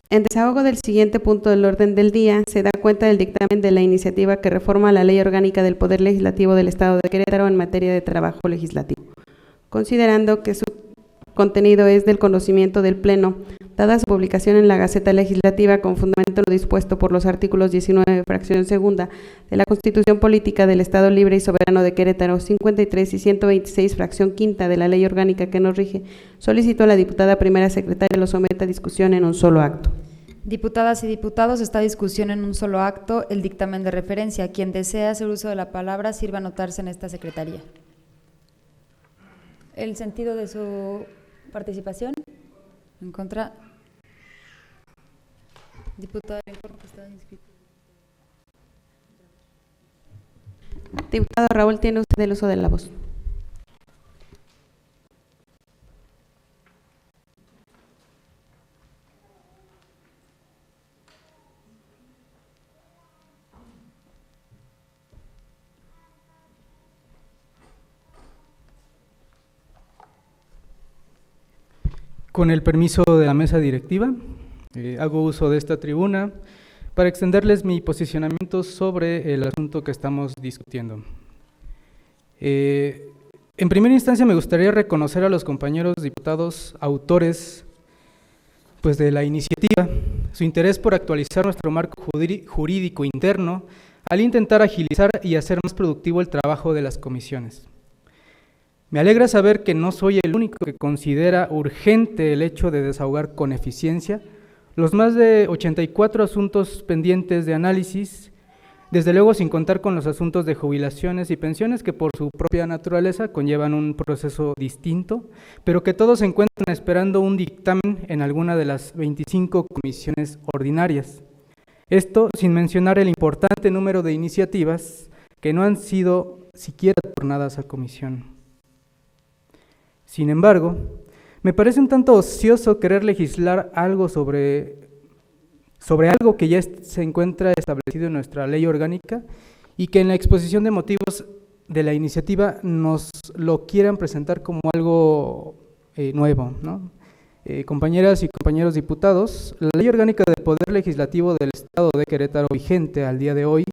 En desahogo del siguiente punto del orden del día, se da cuenta del dictamen de la iniciativa que reforma la Ley Orgánica del Poder Legislativo del Estado de Querétaro en materia de trabajo legislativo. Considerando que su contenido es del conocimiento del Pleno, dada su publicación en la Gaceta Legislativa con fundamento en lo dispuesto por los artículos 19, fracción segunda, de la Constitución Política del Estado Libre y Soberano de Querétaro, 53 y 126, fracción quinta de la Ley Orgánica que nos rige, solicito a la diputada primera secretaria lo someta a discusión en un solo acto. Diputadas y diputados, esta discusión en un solo acto, el dictamen de referencia. Quien desea hacer uso de la palabra, sirva a anotarse en esta secretaría. ¿El sentido de su participación? En contra. Diputada, informe que está inscrito. Diputado Raúl, tiene usted el uso de la voz. Con el permiso de la mesa directiva, hago uso de esta tribuna para extenderles mi posicionamiento sobre el asunto que estamos discutiendo. En primera instancia me gustaría reconocer a los compañeros diputados autores de la iniciativa, su interés por actualizar nuestro marco jurídico interno al intentar agilizar y hacer más productivo el trabajo de las comisiones. Me alegra saber que no soy el único que considera urgente el hecho de desahogar con eficiencia los más de 84 asuntos pendientes de análisis, desde luego sin contar con los asuntos de jubilaciones y pensiones que por su propia naturaleza conllevan un proceso distinto, pero que todos se encuentran esperando un dictamen en alguna de las 25 comisiones ordinarias. Esto sin mencionar el importante número de iniciativas que no han sido siquiera tornadas a comisión. Sin embargo, me parece un tanto ocioso querer legislar algo sobre sobre algo que ya se encuentra establecido en nuestra ley orgánica y que en la exposición de motivos de la iniciativa nos lo quieran presentar como algo nuevo, ¿no? Compañeras y compañeros diputados, la Ley Orgánica del Poder Legislativo del Estado de Querétaro, vigente al día de hoy,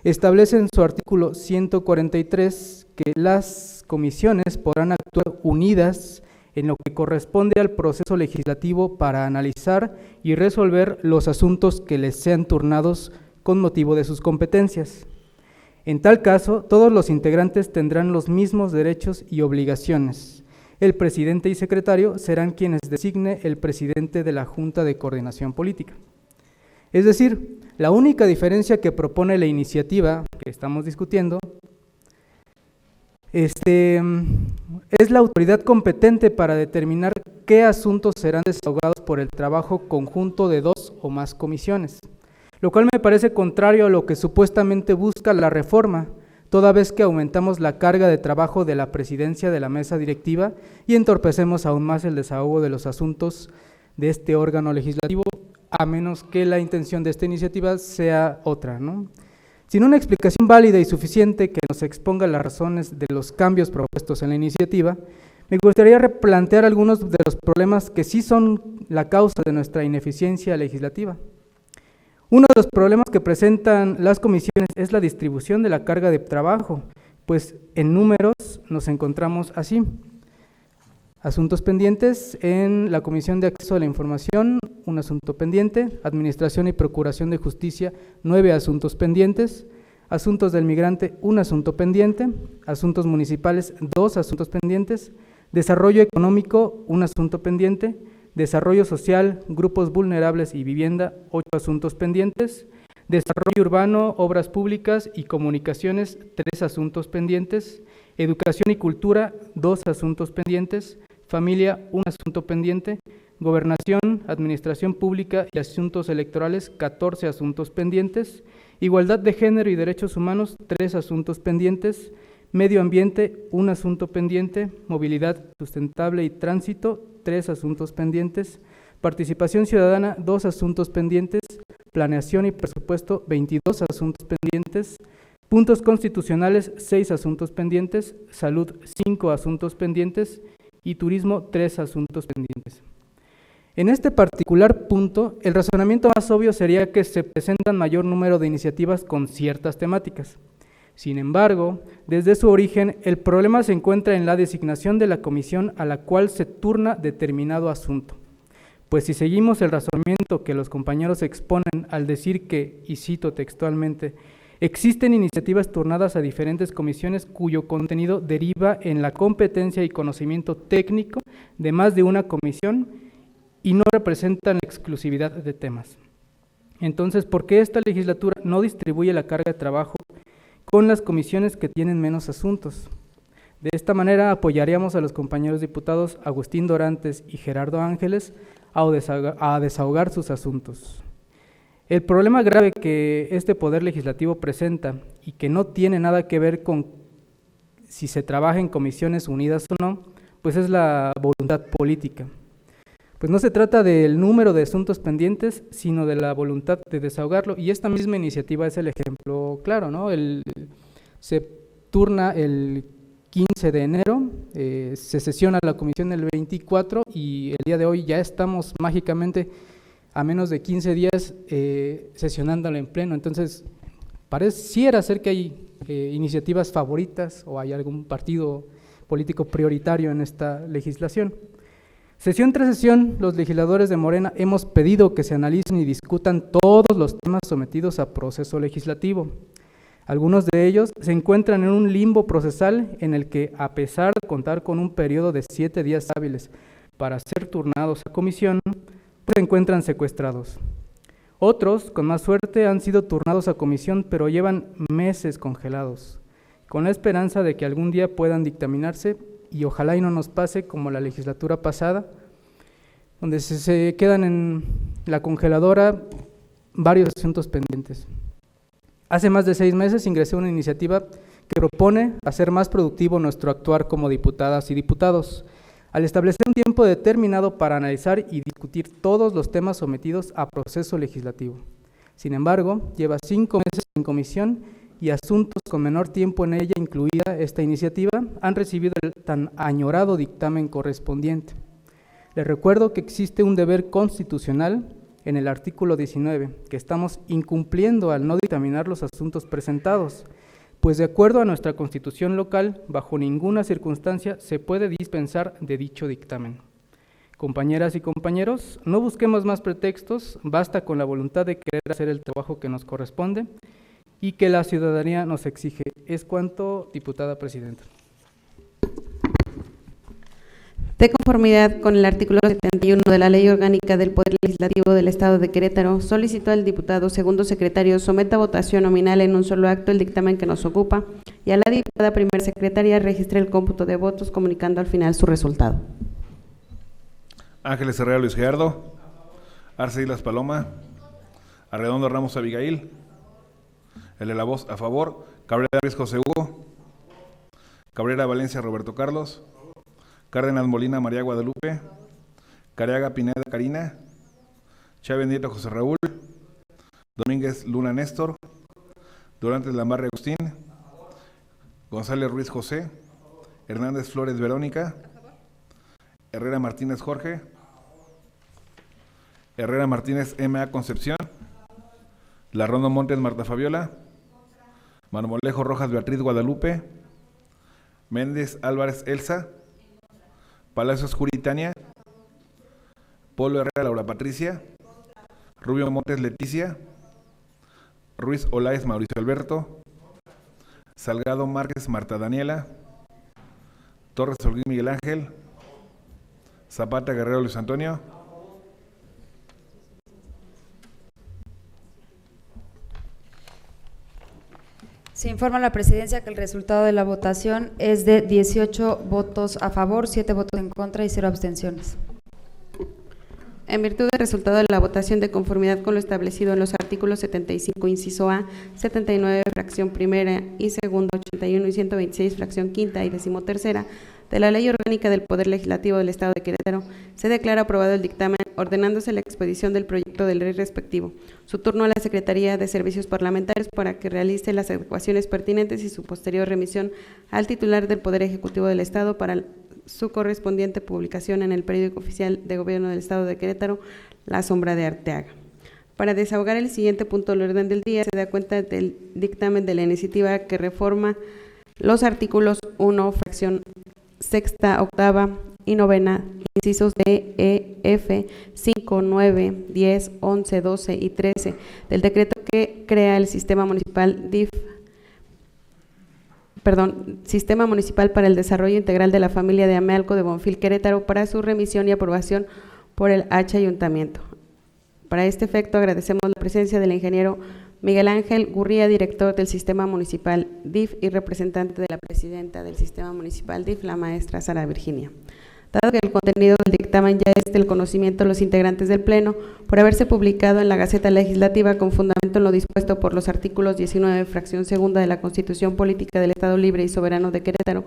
establece en su artículo 143 que las comisiones podrán actuar unidas en lo que corresponde al proceso legislativo para analizar y resolver los asuntos que les sean turnados con motivo de sus competencias. En tal caso, todos los integrantes tendrán los mismos derechos y obligaciones. El presidente y secretario serán quienes designe el presidente de la Junta de Coordinación Política. Es decir, la única diferencia que propone la iniciativa que estamos discutiendo es la autoridad competente para determinar qué asuntos serán desahogados por el trabajo conjunto de 2 o más comisiones, lo cual me parece contrario a lo que supuestamente busca la reforma, toda vez que aumentamos la carga de trabajo de la presidencia de la mesa directiva y entorpecemos aún más el desahogo de los asuntos de este órgano legislativo, a menos que la intención de esta iniciativa sea otra, ¿no? Sin una explicación válida y suficiente que nos exponga las razones de los cambios propuestos en la iniciativa, me gustaría replantear algunos de los problemas que sí son la causa de nuestra ineficiencia legislativa. Uno de los problemas que presentan las comisiones es la distribución de la carga de trabajo, pues en números nos encontramos así. Asuntos pendientes en la Comisión de Acceso a la Información, un asunto pendiente. Administración y Procuración de Justicia, 9 asuntos pendientes. Asuntos del Migrante, 1 asunto pendiente. Asuntos municipales, 2 asuntos pendientes. Desarrollo Económico, 1 asunto pendiente. Desarrollo Social, Grupos Vulnerables y Vivienda, 8 asuntos pendientes. Desarrollo Urbano, Obras Públicas y Comunicaciones, 3 asuntos pendientes. Educación y Cultura, 2 asuntos pendientes. Familia, 1 asunto pendiente. Gobernación, Administración Pública y Asuntos Electorales, 14 asuntos pendientes. Igualdad de Género y Derechos Humanos, 3 asuntos pendientes. Medio Ambiente, 1 asunto pendiente. Movilidad Sustentable y Tránsito, 3 asuntos pendientes. Participación Ciudadana, 2 asuntos pendientes. Planeación y Presupuesto, 22 asuntos pendientes. Puntos constitucionales, 6 asuntos pendientes. Salud, 5 asuntos pendientes. Y Turismo, 3 asuntos pendientes. En este particular punto, el razonamiento más obvio sería que se presentan mayor número de iniciativas con ciertas temáticas. Sin embargo, desde su origen, el problema se encuentra en la designación de la comisión a la cual se turna determinado asunto. Pues si seguimos el razonamiento que los compañeros exponen al decir que, y cito textualmente, existen iniciativas turnadas a diferentes comisiones cuyo contenido deriva en la competencia y conocimiento técnico de más de una comisión y no representan la exclusividad de temas. Entonces, ¿por qué esta legislatura no distribuye la carga de trabajo con las comisiones que tienen menos asuntos? De esta manera apoyaríamos a los compañeros diputados Agustín Dorantes y Gerardo Ángeles a desahogar sus asuntos. El problema grave que este Poder Legislativo presenta y que no tiene nada que ver con si se trabaja en comisiones unidas o no, pues es la voluntad política. Pues no se trata del número de asuntos pendientes, sino de la voluntad de desahogarlo, y esta misma iniciativa es el ejemplo claro, ¿no? Se turna el 15 de enero, se sesiona la comisión el 24 y el día de hoy ya estamos mágicamente a menos de 15 días sesionándola en pleno. Entonces, pareciera ser que hay iniciativas favoritas o hay algún partido político prioritario en esta legislación. Sesión tras sesión, los legisladores de Morena hemos pedido que se analicen y discutan todos los temas sometidos a proceso legislativo. Algunos de ellos se encuentran en un limbo procesal en el que, a pesar de contar con un periodo de 7 días hábiles para ser turnados a comisión, pues se encuentran secuestrados. Otros, con más suerte, han sido turnados a comisión, pero llevan meses congelados, con la esperanza de que algún día puedan dictaminarse, y ojalá y no nos pase como la legislatura pasada, donde se quedan en la congeladora varios asuntos pendientes. Hace más de 6 meses ingresé una iniciativa que propone hacer más productivo nuestro actuar como diputadas y diputados, al establecer un tiempo determinado para analizar y discutir todos los temas sometidos a proceso legislativo. Sin embargo, lleva 5 meses en comisión y asuntos con menor tiempo en ella, incluida esta iniciativa, han recibido el tan añorado dictamen correspondiente. Les recuerdo que existe un deber constitucional en el artículo 19, que estamos incumpliendo al no dictaminar los asuntos presentados, pues de acuerdo a nuestra Constitución local, bajo ninguna circunstancia se puede dispensar de dicho dictamen. Compañeras y compañeros, no busquemos más pretextos, basta con la voluntad de querer hacer el trabajo que nos corresponde y que la ciudadanía nos exige. Es cuanto, diputada presidenta. De conformidad con el artículo 71 de la Ley Orgánica del Poder Legislativo del Estado de Querétaro, solicito al diputado segundo secretario someta a votación nominal en un solo acto el dictamen que nos ocupa y a la diputada primera secretaria registre el cómputo de votos comunicando al final su resultado. Ángeles Herrera Luis Gerardo, Arce Islas Paloma, Arredondo Ramos Abigail, el de la voz a favor, Cabrera Ruiz José Hugo, Cabrera Valencia Roberto Carlos, Cárdenas Molina María Guadalupe, Careaga Pineda Karina, Chávez Nieto José Raúl, Domínguez Luna Néstor, Durantes Lamarre Agustín, González Ruiz José, Hernández Flores Verónica, Herrera Martínez Jorge, Herrera Martínez M.A. Concepción, Larrondo Montes Marta Fabiola, Marmolejo Rojas Beatriz Guadalupe, Méndez Álvarez Elsa, Palacios Juritania, Polo Herrera Laura Patricia, Rubio Montes Leticia, Ruiz Olaez Mauricio Alberto, Salgado Márquez Marta Daniela, Torres Holguín Miguel Ángel, Zapata Guerrero Luis Antonio. Se informa a la presidencia que el resultado de la votación es de 18 votos a favor, 7 votos en contra y 0 abstenciones. En virtud del resultado de la votación de conformidad con lo establecido en los artículos 75, inciso A, 79, fracción primera y segunda, 81 y 126, fracción quinta y decimotercera, de la Ley Orgánica del Poder Legislativo del Estado de Querétaro, se declara aprobado el dictamen, ordenándose la expedición del proyecto de ley respectivo. Su turno a la Secretaría de Servicios Parlamentarios para que realice las adecuaciones pertinentes y su posterior remisión al titular del Poder Ejecutivo del Estado para su correspondiente publicación en el periódico oficial de Gobierno del Estado de Querétaro, La Sombra de Arteaga. Para desahogar el siguiente punto del orden del día, se da cuenta del dictamen de la iniciativa que reforma los artículos 1, fracción sexta, octava y novena, incisos D, E, F, 5, 9, 10, 11, 12 y 13 del decreto que crea el Sistema Municipal Sistema Municipal para el Desarrollo Integral de la Familia de Amealco de Bonfil, Querétaro, para su remisión y aprobación por el H Ayuntamiento. Para este efecto, agradecemos la presencia del ingeniero Miguel Ángel Gurría, director del Sistema Municipal DIF y representante de la presidenta del Sistema Municipal DIF, la maestra Sara Virginia. Dado que el contenido del dictamen ya es del conocimiento de los integrantes del Pleno, por haberse publicado en la Gaceta Legislativa con fundamento en lo dispuesto por los artículos 19, fracción segunda de la Constitución Política del Estado Libre y Soberano de Querétaro,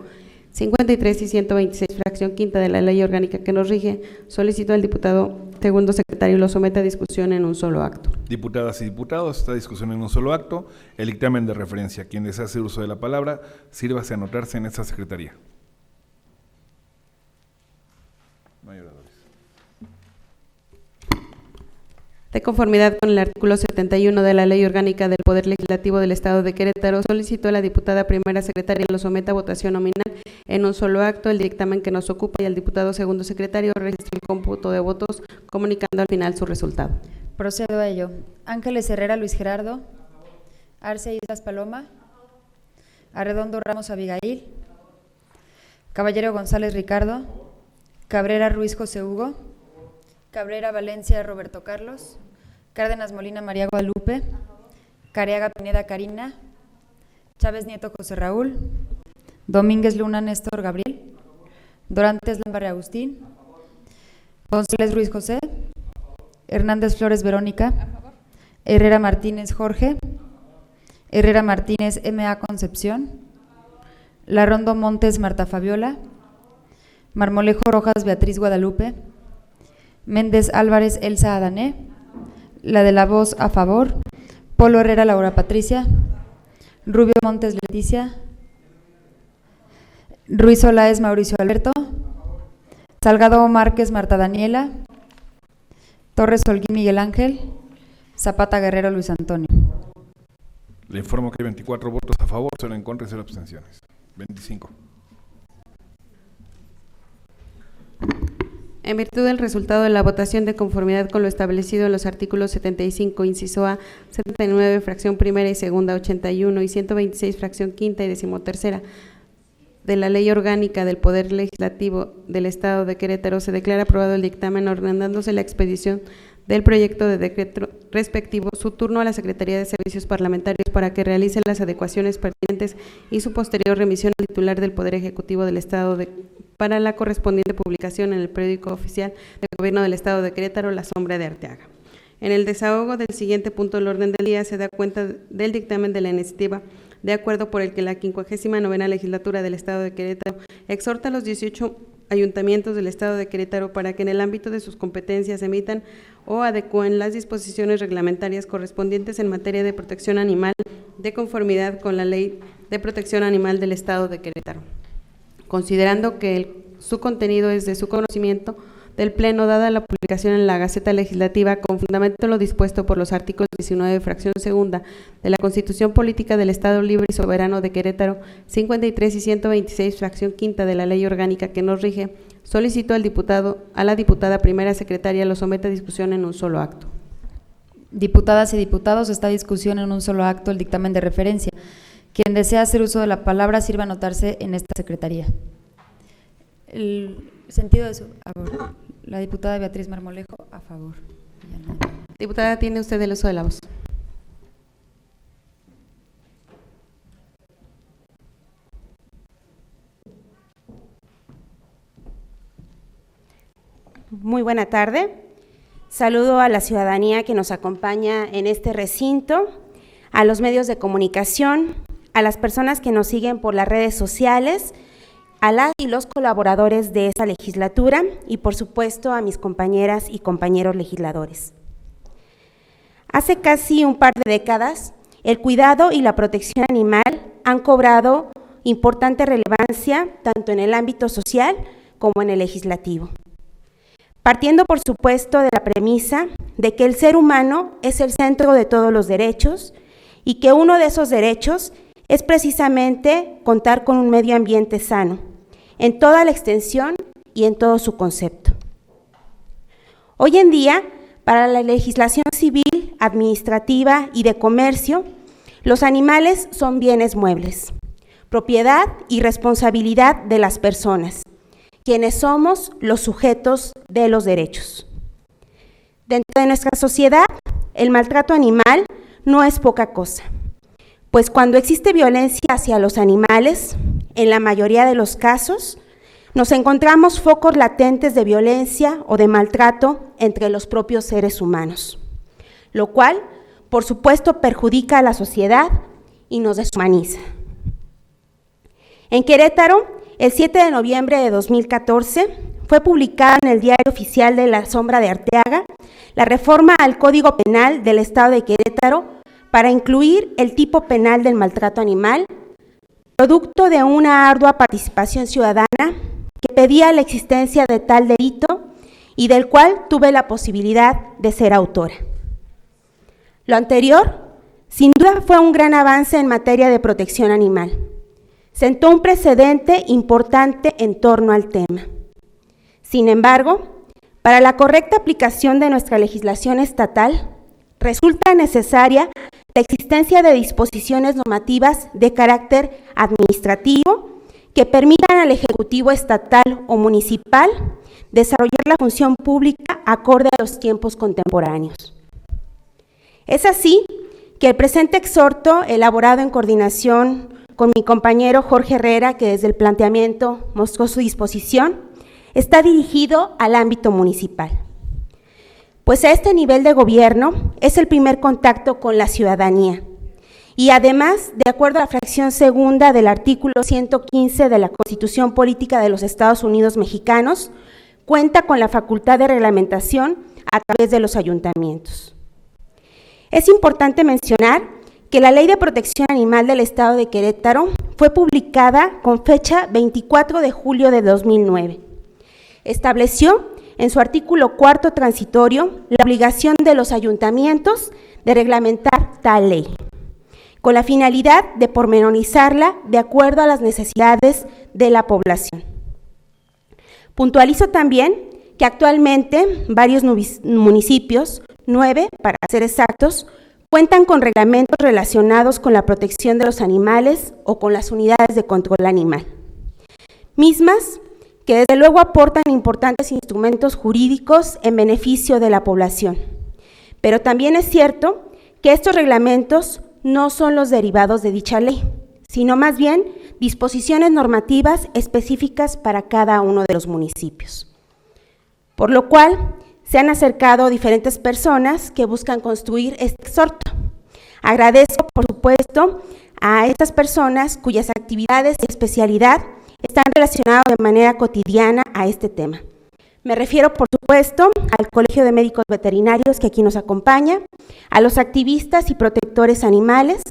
53 y 126, fracción quinta de la Ley Orgánica que nos rige, solicito al diputado segundo secretario lo someta a discusión en un solo acto. Diputadas y diputados, esta discusión en un solo acto, el dictamen de referencia. Quien desea hacer uso de la palabra, sírvase a anotarse en esta secretaría. No hay oradores. De conformidad con el artículo 71 de la Ley Orgánica del Poder Legislativo del Estado de Querétaro, solicito a la diputada primera secretaria lo someta a votación nominal en un solo acto el dictamen que nos ocupa y al diputado segundo secretario registre el cómputo de votos comunicando al final su resultado. Procedo a ello. Ángeles Herrera Luis Gerardo, Arce Islas Paloma, Arredondo Ramos Abigail, Caballero González Ricardo, Cabrera Ruiz José Hugo, Cabrera Valencia Roberto Carlos, Cárdenas Molina María Guadalupe, Careaga Pineda Karina, Chávez Nieto José Raúl, Domínguez Luna Néstor Gabriel, Dorantes Lamarre Agustín, González Ruiz José, Hernández Flores Verónica, Herrera Martínez Jorge, Herrera Martínez M.A. Concepción, Larrondo Montes Marta Fabiola, Marmolejo Rojas Beatriz Guadalupe, Méndez Álvarez Elsa Adané, la de la voz a favor, Polo Herrera Laura Patricia, Rubio Montes Leticia, Ruiz Olaez Mauricio Alberto, Salgado Márquez Marta Daniela, Torres Holguín Miguel Ángel, Zapata Guerrero Luis Antonio. Le informo que hay 24 votos a favor, 0 en contra y 0 abstenciones. 25. En virtud del resultado de la votación de conformidad con lo establecido en los artículos 75, inciso A, 79, fracción primera y segunda, 81 y 126, fracción quinta y decimotercera de la Ley Orgánica del Poder Legislativo del Estado de Querétaro, se declara aprobado el dictamen ordenándose la expedición del proyecto de decreto respectivo, su turno a la Secretaría de Servicios Parlamentarios para que realice las adecuaciones pertinentes y su posterior remisión al titular del Poder Ejecutivo del Estado para la correspondiente publicación en el periódico oficial del Gobierno del Estado de Querétaro, La Sombra de Arteaga. En el desahogo del siguiente punto del orden del día se da cuenta del dictamen de la iniciativa de acuerdo por el que la 59ª legislatura del Estado de Querétaro exhorta a los 18 ayuntamientos del Estado de Querétaro para que en el ámbito de sus competencias emitan o adecúen las disposiciones reglamentarias correspondientes en materia de protección animal de conformidad con la Ley de Protección Animal del Estado de Querétaro, considerando que su contenido es de su conocimiento del Pleno, dada la publicación en la Gaceta Legislativa con fundamento en lo dispuesto por los artículos 19, fracción segunda de la Constitución Política del Estado Libre y Soberano de Querétaro, 53 y 126, fracción quinta de la Ley Orgánica que nos rige, solicito a la diputada primera secretaria lo someta a discusión en un solo acto. Diputadas y diputados, esta discusión en un solo acto el dictamen de referencia. Quien desea hacer uso de la palabra sirva anotarse en esta secretaría. El sentido de su favor. La diputada Beatriz Marmolejo, a favor. Diputada, tiene usted el uso de la voz. Muy buena tarde. Saludo a la ciudadanía que nos acompaña en este recinto, a los medios de comunicación, a las personas que nos siguen por las redes sociales, a las y los colaboradores de esta legislatura y, por supuesto, a mis compañeras y compañeros legisladores. Hace casi un par de décadas, el cuidado y la protección animal han cobrado importante relevancia tanto en el ámbito social como en el legislativo. Partiendo, por supuesto, de la premisa de que el ser humano es el centro de todos los derechos y que uno de esos derechos es precisamente contar con un medio ambiente sano, en toda la extensión y en todo su concepto. Hoy en día, para la legislación civil, administrativa y de comercio, los animales son bienes muebles, propiedad y responsabilidad de las personas, quienes somos los sujetos de los derechos. Dentro de nuestra sociedad, el maltrato animal no es poca cosa, pues cuando existe violencia hacia los animales, en la mayoría de los casos, nos encontramos focos latentes de violencia o de maltrato entre los propios seres humanos, lo cual, por supuesto, perjudica a la sociedad y nos deshumaniza. En Querétaro, el 7 de noviembre de 2014, fue publicada en el Diario Oficial de La Sombra de Arteaga la reforma al Código Penal del Estado de Querétaro para incluir el tipo penal del maltrato animal, producto de una ardua participación ciudadana que pedía la existencia de tal delito y del cual tuve la posibilidad de ser autora. Lo anterior, sin duda, fue un gran avance en materia de protección animal. Sentó un precedente importante en torno al tema. Sin embargo, para la correcta aplicación de nuestra legislación estatal, resulta necesaria la existencia de disposiciones normativas de carácter administrativo que permitan al Ejecutivo estatal o municipal desarrollar la función pública acorde a los tiempos contemporáneos. Es así que el presente exhorto, elaborado en coordinación con mi compañero Jorge Herrera, que desde el planteamiento mostró su disposición, está dirigido al ámbito municipal. Pues a este nivel de gobierno es el primer contacto con la ciudadanía Y además, de acuerdo a la fracción segunda del artículo 115 de la Constitución Política de los Estados Unidos Mexicanos, cuenta con la facultad de reglamentación a través de los ayuntamientos. Es importante mencionar que la Ley de Protección Animal del Estado de Querétaro fue publicada con fecha 24 de julio de 2009. Estableció en su artículo 4º transitorio la obligación de los ayuntamientos de reglamentar tal ley, con la finalidad de pormenorizarla de acuerdo a las necesidades de la población. Puntualizo también que actualmente varios municipios, 9 para ser exactos, cuentan con reglamentos relacionados con la protección de los animales o con las unidades de control animal, mismas que desde luego aportan importantes instrumentos jurídicos en beneficio de la población. Pero también es cierto que estos reglamentos no son los derivados de dicha ley, sino más bien disposiciones normativas específicas para cada uno de los municipios. Por lo cual, se han acercado diferentes personas que buscan construir este exhorto. Agradezco, por supuesto, a estas personas cuyas actividades y especialidad están relacionadas de manera cotidiana a este tema. Me refiero, por supuesto, al Colegio de Médicos Veterinarios que aquí nos acompaña, a los activistas y protectores animales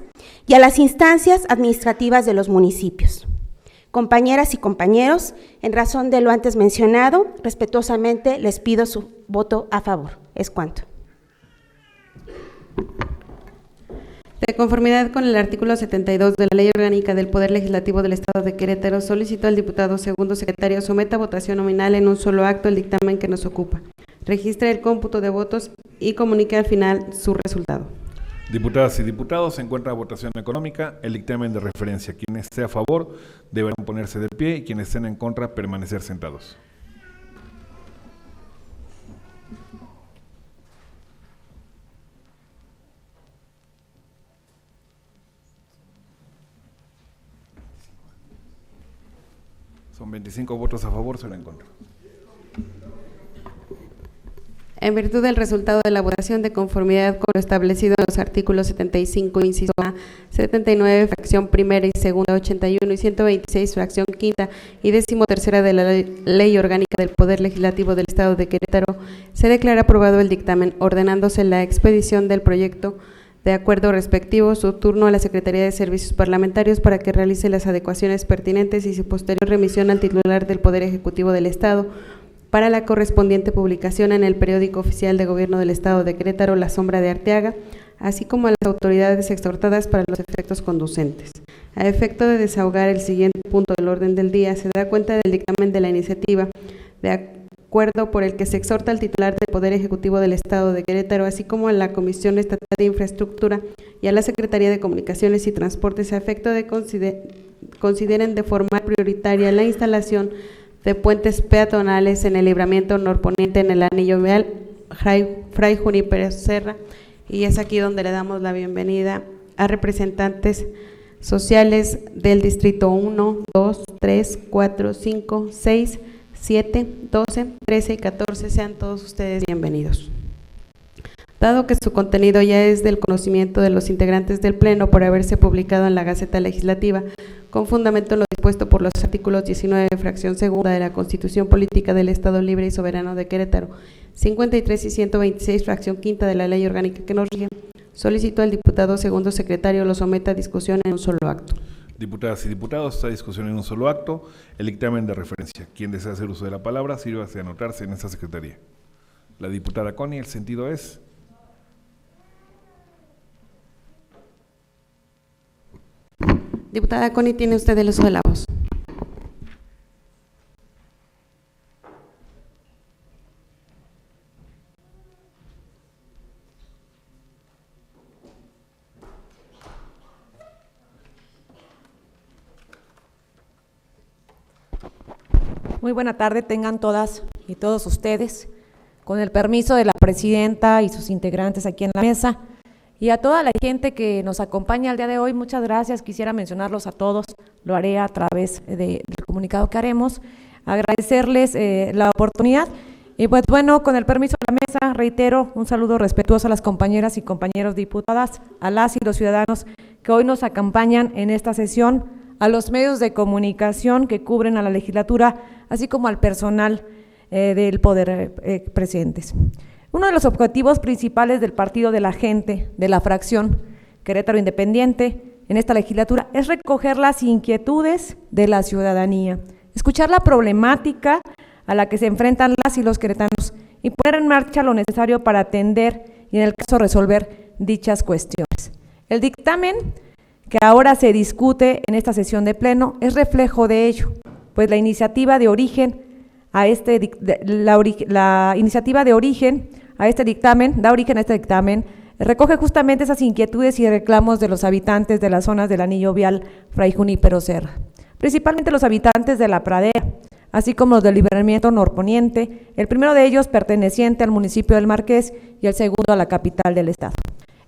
y a las instancias administrativas de los municipios. Compañeras y compañeros, en razón de lo antes mencionado, respetuosamente les pido su voto a favor. Es cuanto. De conformidad con el artículo 72 de la Ley Orgánica del Poder Legislativo del Estado de Querétaro, solicito al diputado segundo secretario someta a votación nominal en un solo acto el dictamen que nos ocupa. Registre el cómputo de votos y comunique al final su resultado. Diputadas y diputados, se encuentra a votación económica el dictamen de referencia. Quienes estén a favor deberán ponerse de pie y quienes estén en contra permanecer sentados. Son 25 votos a favor, 0 en contra. En virtud del resultado de la votación de conformidad con lo establecido en los artículos 75, inciso A, 79, fracción primera y segunda, 81 y 126, fracción quinta y 13ª de la Ley Orgánica del Poder Legislativo del Estado de Querétaro, se declara aprobado el dictamen, ordenándose la expedición del proyecto de acuerdo respectivo, su turno a la Secretaría de Servicios Parlamentarios para que realice las adecuaciones pertinentes y su posterior remisión al titular del Poder Ejecutivo del Estado para la correspondiente publicación en el Periódico Oficial de Gobierno del Estado de Querétaro, La Sombra de Arteaga, así como a las autoridades exhortadas para los efectos conducentes. A efecto de desahogar el siguiente punto del orden del día, se da cuenta del dictamen de la iniciativa de acuerdo por el que se exhorta al titular del Poder Ejecutivo del Estado de Querétaro, así como a la Comisión Estatal de Infraestructura y a la Secretaría de Comunicaciones y Transportes a efecto de consideren de forma prioritaria la instalación de puentes peatonales en el libramiento norponiente en el anillo vial Fray Junípero Serra, y es aquí donde le damos la bienvenida a representantes sociales del distrito 1, 2, 3, 4, 5, 6, 7, 12, 13 y 14, sean todos ustedes bienvenidos. Dado que su contenido ya es del conocimiento de los integrantes del Pleno por haberse publicado en la Gaceta Legislativa, con fundamento en lo dispuesto por los artículos 19, fracción segunda de la Constitución Política del Estado Libre y Soberano de Querétaro, 53 y 126, fracción quinta de la Ley Orgánica que nos rige, solicito al diputado segundo secretario lo someta a discusión en un solo acto. Diputadas y diputados, esta discusión en un solo acto, el dictamen de referencia. Quien desea hacer uso de la palabra, sírvase a anotarse en esta secretaría. La diputada Connie, el sentido es. Diputada Connie, tiene usted el uso de la voz. Muy buena tarde tengan todas y todos ustedes, con el permiso de la presidenta y sus integrantes aquí en la mesa, y a toda la gente que nos acompaña el día de hoy, muchas gracias, quisiera mencionarlos a todos, lo haré a través del comunicado que haremos, agradecerles la oportunidad, y pues bueno, con el permiso de la mesa, reitero un saludo respetuoso a las compañeras y compañeros diputadas, a las y los ciudadanos que hoy nos acompañan en esta sesión, a los medios de comunicación que cubren a la legislatura, así como al personal del poder presentes. Uno de los objetivos principales del Partido de la Gente, de la fracción Querétaro Independiente, en esta legislatura, es recoger las inquietudes de la ciudadanía, escuchar la problemática a la que se enfrentan las y los queretanos y poner en marcha lo necesario para atender y, en el caso, resolver dichas cuestiones. El dictamen que ahora se discute en esta sesión de pleno es reflejo de ello, pues la iniciativa de origen a este dictamen recoge justamente esas inquietudes y reclamos de los habitantes de las zonas del anillo vial Fray Junípero Serra, principalmente los habitantes de la Pradera, así como los del libramiento norponiente, el primero de ellos perteneciente al municipio del Marqués y el segundo a la capital del estado.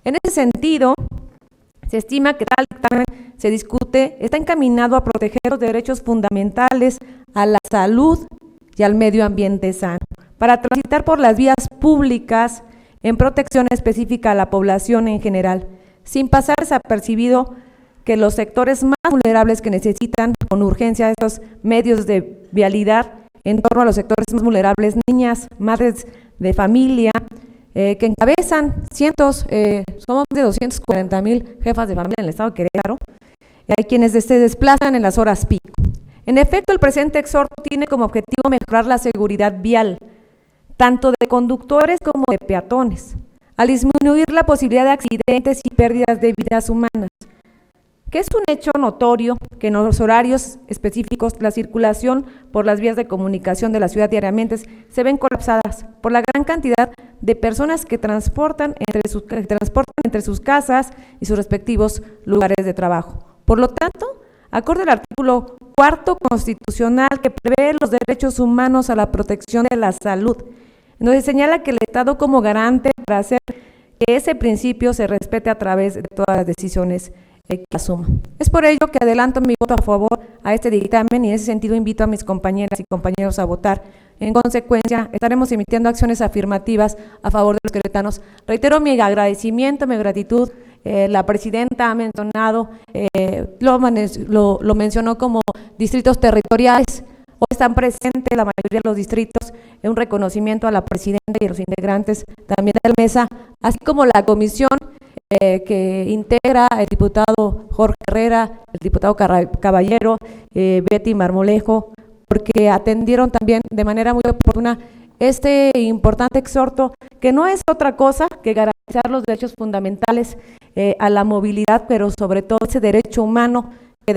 En ese sentido, se estima que tal dictamen se discute, está encaminado a proteger los derechos fundamentales a la salud y al medio ambiente sano, para transitar por las vías públicas en protección específica a la población en general, sin pasar desapercibido que los sectores más vulnerables que necesitan con urgencia estos medios de vialidad en torno a los sectores más vulnerables, niñas, madres de familia, que encabezan cientos, somos de 240,000 jefas de familia en el estado de Querétaro, hay quienes se desplazan en las horas pico. En efecto, el presente exhorto tiene como objetivo mejorar la seguridad vial, tanto de conductores como de peatones, al disminuir la posibilidad de accidentes y pérdidas de vidas humanas, que es un hecho notorio que en los horarios específicos la circulación por las vías de comunicación de la ciudad diariamente se ven colapsadas por la gran cantidad de personas que transportan entre sus casas y sus respectivos lugares de trabajo. Por lo tanto, acorde al artículo 4º constitucional que prevé los derechos humanos a la protección de la salud, donde señala que el Estado como garante para hacer que ese principio se respete a través de todas las decisiones que asuma. Es por ello que adelanto mi voto a favor a este dictamen y en ese sentido invito a mis compañeras y compañeros a votar. En consecuencia, estaremos emitiendo acciones afirmativas a favor de los queretanos. Reitero mi agradecimiento, mi gratitud. La presidenta ha mencionado, lo mencionó como distritos territoriales. Hoy están presentes la mayoría de los distritos, en un reconocimiento a la presidenta y a los integrantes también de la mesa, así como la comisión que integra el diputado Jorge Herrera, el diputado Caballero, Betty Marmolejo, porque atendieron también de manera muy oportuna este importante exhorto, que no es otra cosa que garantizar los derechos fundamentales a la movilidad, pero sobre todo ese derecho humano que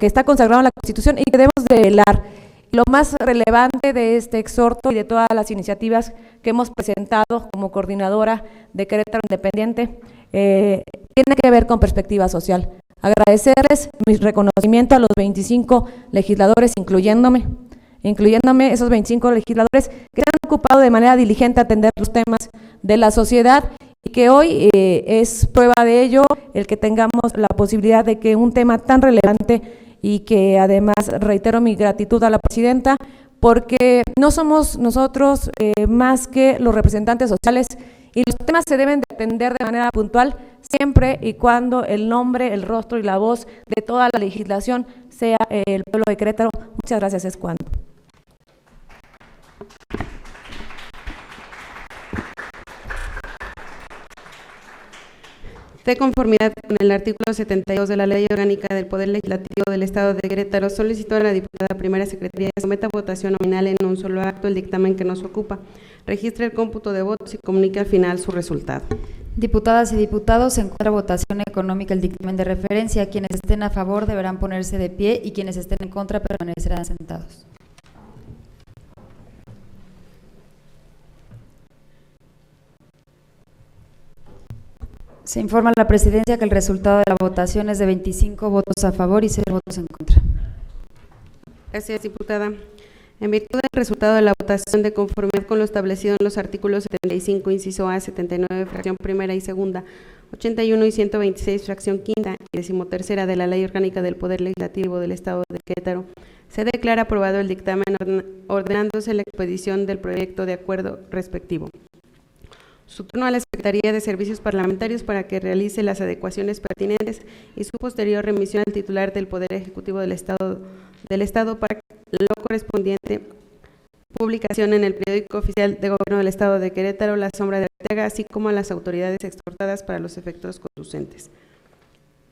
que está consagrado en la Constitución y que debemos de velar. Lo más relevante de este exhorto y de todas las iniciativas que hemos presentado como coordinadora de Querétaro Independiente tiene que ver con perspectiva social. Agradecerles mi reconocimiento a los 25 legisladores, incluyéndome esos 25 legisladores que se han ocupado de manera diligente a atender los temas de la sociedad y que hoy es prueba de ello el que tengamos la posibilidad de que un tema tan relevante y que además reitero mi gratitud a la presidenta porque no somos nosotros más que los representantes sociales y los temas se deben de atender de manera puntual siempre y cuando el nombre, el rostro y la voz de toda la legislación sea el pueblo de Querétaro. Muchas gracias, es cuando. De conformidad con el artículo 72 de la Ley Orgánica del Poder Legislativo del Estado de Querétaro, solicito a la diputada primera secretaria que someta a votación nominal en un solo acto el dictamen que nos ocupa, registre el cómputo de votos y comunique al final su resultado. Diputadas y diputados, se encuentra votación económica el dictamen de referencia. Quienes estén a favor deberán ponerse de pie y quienes estén en contra permanecerán sentados. Se informa a la presidencia que el resultado de la votación es de 25 votos a favor y 0 votos en contra. Gracias, diputada. En virtud del resultado de la votación, de conformidad con lo establecido en los artículos 75, inciso A, 79, fracción primera y segunda, 81 y 126, fracción quinta y 13ª de la Ley Orgánica del Poder Legislativo del Estado de Querétaro, se declara aprobado el dictamen ordenándose la expedición del proyecto de acuerdo respectivo. su turno a la Secretaría de Servicios Parlamentarios para que realice las adecuaciones pertinentes y su posterior remisión al titular del Poder Ejecutivo del Estado para lo correspondiente publicación en el periódico oficial de Gobierno del Estado de Querétaro, La Sombra de Arteaga, así como a las autoridades exhortadas para los efectos conducentes.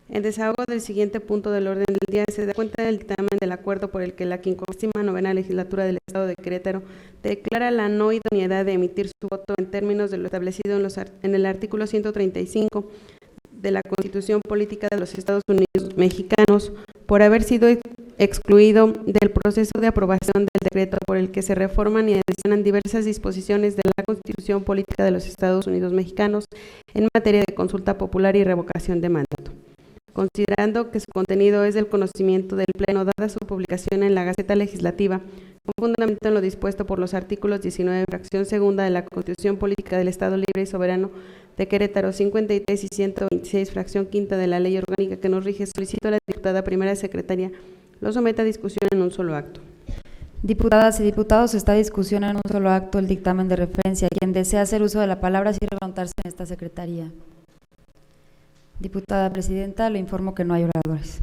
En desahogo del siguiente punto del orden del día, se da cuenta del dictamen del acuerdo por el que la 59ª Legislatura del Estado de Querétaro declara la no idoneidad de emitir su voto en términos de lo establecido en el artículo 135 de la Constitución Política de los Estados Unidos Mexicanos, por haber sido excluido del proceso de aprobación del decreto por el que se reforman y adicionan diversas disposiciones de la Constitución Política de los Estados Unidos Mexicanos en materia de consulta popular y revocación de mandato. Considerando que su contenido es del conocimiento del Pleno, dada su publicación en la Gaceta Legislativa, con fundamento en lo dispuesto por los artículos 19, fracción segunda de la Constitución Política del Estado Libre y Soberano de Querétaro, 53 y 126, fracción quinta de la Ley Orgánica que nos rige, solicito a la diputada primera secretaria lo someta a discusión en un solo acto. Diputadas y diputados, está a discusión en un solo acto el dictamen de referencia. Quien desea hacer uso de la palabra, sirve levantarse en esta secretaría. Diputada presidenta, le informo que no hay oradores.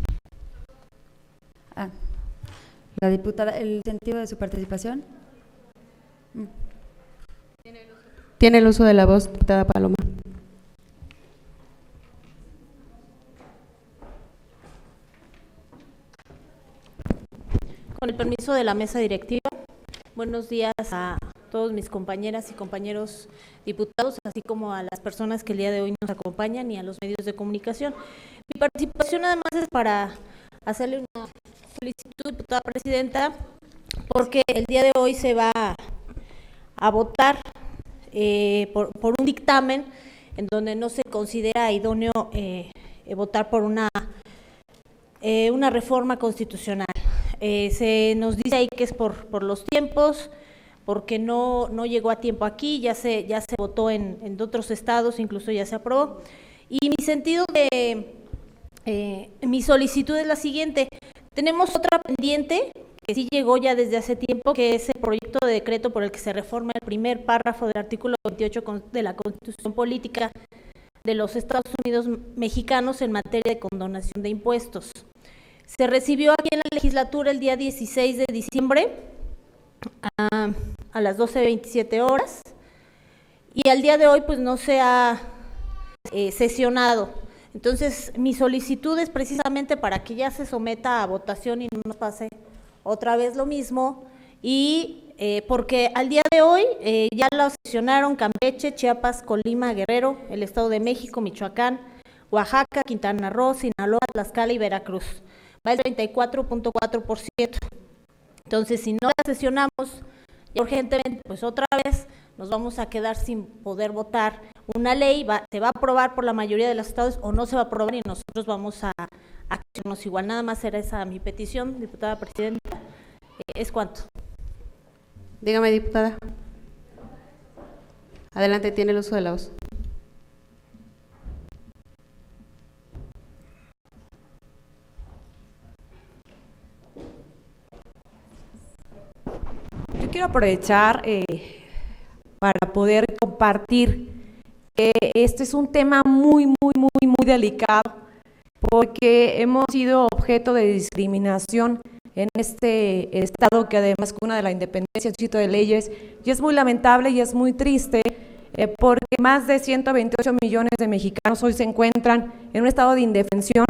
La diputada, ¿el sentido de su participación? Tiene el uso de la voz, diputada Paloma. Con el permiso de la mesa directiva, buenos días a todos mis compañeras y compañeros diputados, así como a las personas que el día de hoy nos acompañan y a los medios de comunicación. Mi participación además es para hacerle una solicitud, diputada presidenta, porque el día de hoy se va a votar por un dictamen en donde no se considera idóneo votar por una reforma constitucional. Se nos dice ahí que es por los tiempos, porque no llegó a tiempo aquí, ya se votó en otros estados, incluso ya se aprobó. Y mi solicitud es la siguiente: tenemos otra pendiente que sí llegó ya desde hace tiempo, que es el proyecto de decreto por el que se reforma el primer párrafo del artículo 28 de la Constitución Política de los Estados Unidos Mexicanos en materia de condonación de impuestos. Se recibió aquí en la legislatura el día 16 de diciembre a las 12:27 horas y al día de hoy pues no se ha sesionado. Entonces mi solicitud es precisamente para que ya se someta a votación y no nos pase otra vez lo mismo, y porque al día de hoy ya lo sesionaron Campeche, Chiapas, Colima, Guerrero, el Estado de México, Michoacán, Oaxaca, Quintana Roo, Sinaloa, Tlaxcala y Veracruz. Va el 34.4%. Entonces, si no la sesionamos ya urgentemente, pues otra vez nos vamos a quedar sin poder votar una ley, se va a aprobar por la mayoría de los estados o no se va a aprobar y nosotros vamos a accionarnos igual. Nada más era esa mi petición, diputada presidenta. ¿Es cuánto? Dígame, diputada. Adelante, tiene el uso de la voz. Yo quiero aprovechar para poder compartir que este es un tema muy delicado, porque hemos sido objeto de discriminación en este estado, que además cuna de la independencia, cito de leyes, y es muy lamentable y es muy triste porque más de 128 millones de mexicanos hoy se encuentran en un estado de indefensión,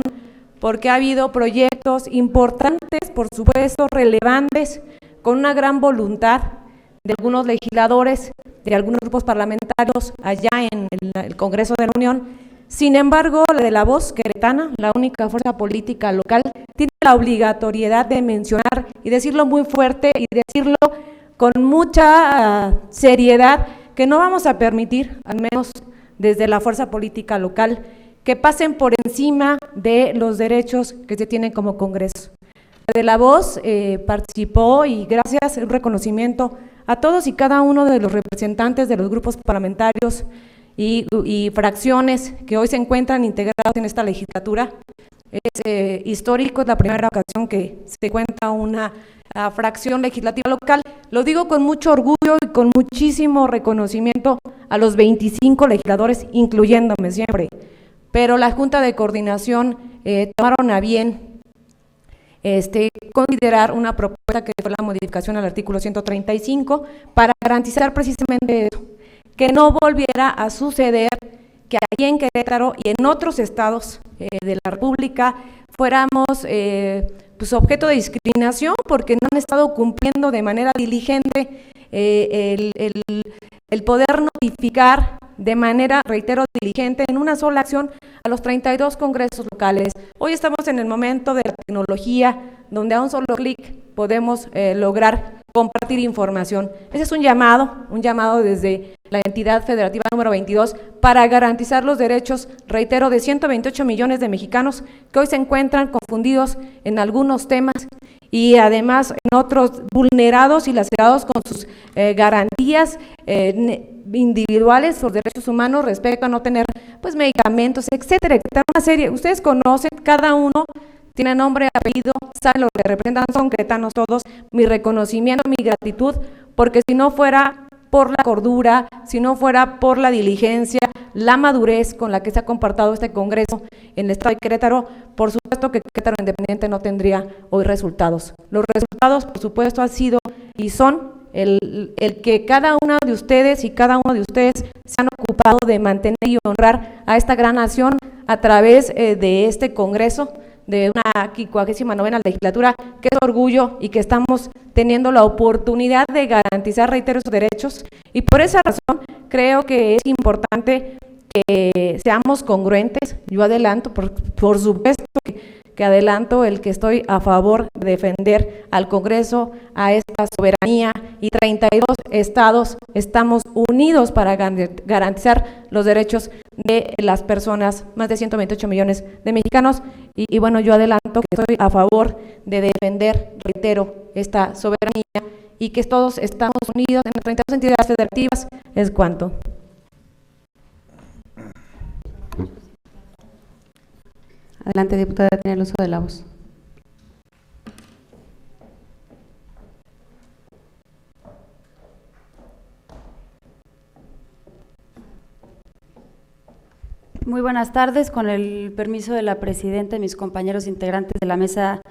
porque ha habido proyectos importantes, por supuesto, relevantes, con una gran voluntad de algunos legisladores, de algunos grupos parlamentarios allá en el Congreso de la Unión. Sin embargo, la de La Voz queretana, la única fuerza política local, tiene la obligatoriedad de mencionar y decirlo muy fuerte y decirlo con mucha seriedad, que no vamos a permitir, al menos desde la fuerza política local, que pasen por encima de los derechos que se tienen como Congreso. De La Voz participó, y gracias, un reconocimiento a todos y cada uno de los representantes de los grupos parlamentarios y fracciones que hoy se encuentran integrados en esta legislatura. Es histórico, es la primera ocasión que se cuenta una fracción legislativa local, Lo digo con mucho orgullo y con muchísimo reconocimiento a los 25 legisladores, incluyéndome siempre, pero la Junta de Coordinación tomaron a bien considerar una propuesta que fue la modificación al artículo 135 para garantizar precisamente eso, que no volviera a suceder que aquí en Querétaro y en otros estados de la República fuéramos pues objeto de discriminación porque no han estado cumpliendo de manera diligente el poder notificar de manera, reitero, diligente en una sola acción a los 32 congresos locales. Hoy estamos en el momento de la tecnología donde a un solo clic podemos lograr compartir información. Ese es un llamado desde la entidad federativa número 22 para garantizar los derechos, reitero, de 128 millones de mexicanos que hoy se encuentran confundidos en algunos temas y además en otros vulnerados y lacerados con sus garantías individuales por derechos humanos respecto a no tener pues medicamentos, etcétera, etcétera. Una serie, ustedes conocen, cada uno tiene nombre, apellido, saben lo que representan, son queretanos todos, mi reconocimiento, mi gratitud, porque si no fuera por la cordura, si no fuera por la diligencia, la madurez con la que se ha comportado este Congreso en el Estado de Querétaro, por supuesto que Querétaro Independiente no tendría hoy resultados. Los resultados, por supuesto, han sido y son el que cada una de ustedes y cada uno de ustedes se han ocupado de mantener y honrar a esta gran nación a través de este Congreso, de una 59ª legislatura, que es orgullo y que estamos teniendo la oportunidad de garantizar, reitero, sus derechos, y por esa razón creo que es importante que seamos congruentes. Yo adelanto, por supuesto que adelanto el que estoy a favor de defender al Congreso, a esta soberanía, y 32 estados estamos unidos para garantizar los derechos de las personas, más de 128 millones de mexicanos, y bueno, yo adelanto que estoy a favor de defender, reitero, esta soberanía y que todos estamos unidos en las 32 entidades federativas. Es cuanto. Adelante, diputada, tiene el uso de la voz. Muy buenas tardes, con el permiso de la presidenta y mis compañeros integrantes de la mesa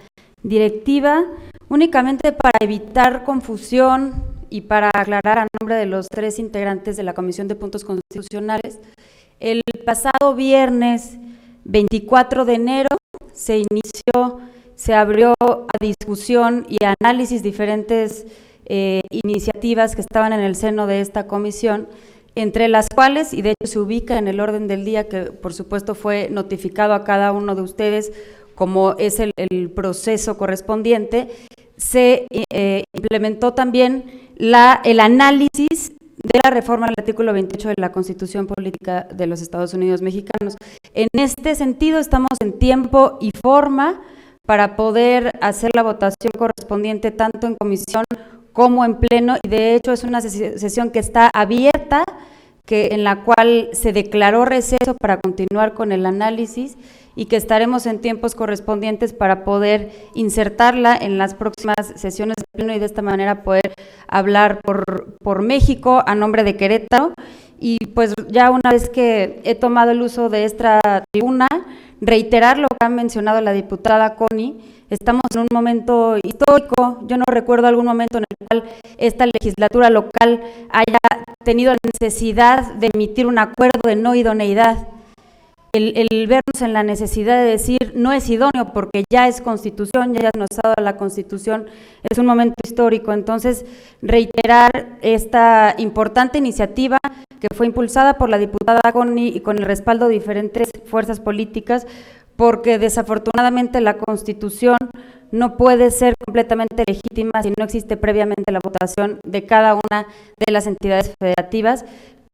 directiva, únicamente para evitar confusión y para aclarar a nombre de los 3 integrantes de la Comisión de Puntos Constitucionales, el pasado viernes 24 de enero se abrió a discusión y análisis diferentes iniciativas que estaban en el seno de esta comisión, entre las cuales, y de hecho se ubica en el orden del día que por supuesto fue notificado a cada uno de ustedes como es el proceso correspondiente, se implementó también el análisis de la reforma al artículo 28 de la Constitución Política de los Estados Unidos Mexicanos. En este sentido estamos en tiempo y forma para poder hacer la votación correspondiente tanto en comisión como en pleno, y de hecho es una sesión que está abierta, en la cual se declaró receso para continuar con el análisis y que estaremos en tiempos correspondientes para poder insertarla en las próximas sesiones de pleno y de esta manera poder hablar por México a nombre de Querétaro. Y pues ya una vez que he tomado el uso de esta tribuna, reiterar lo que ha mencionado la diputada Connie. Estamos en un momento histórico. Yo no recuerdo algún momento en el cual esta legislatura local haya tenido la necesidad de emitir un acuerdo de no idoneidad. El vernos en la necesidad de decir no es idóneo porque ya es Constitución, ya nos ha dado la Constitución, es un momento histórico. Entonces, reiterar esta importante iniciativa que fue impulsada por la diputada Connie y con el respaldo de diferentes fuerzas políticas, porque desafortunadamente la Constitución no puede ser completamente legítima si no existe previamente la votación de cada una de las entidades federativas,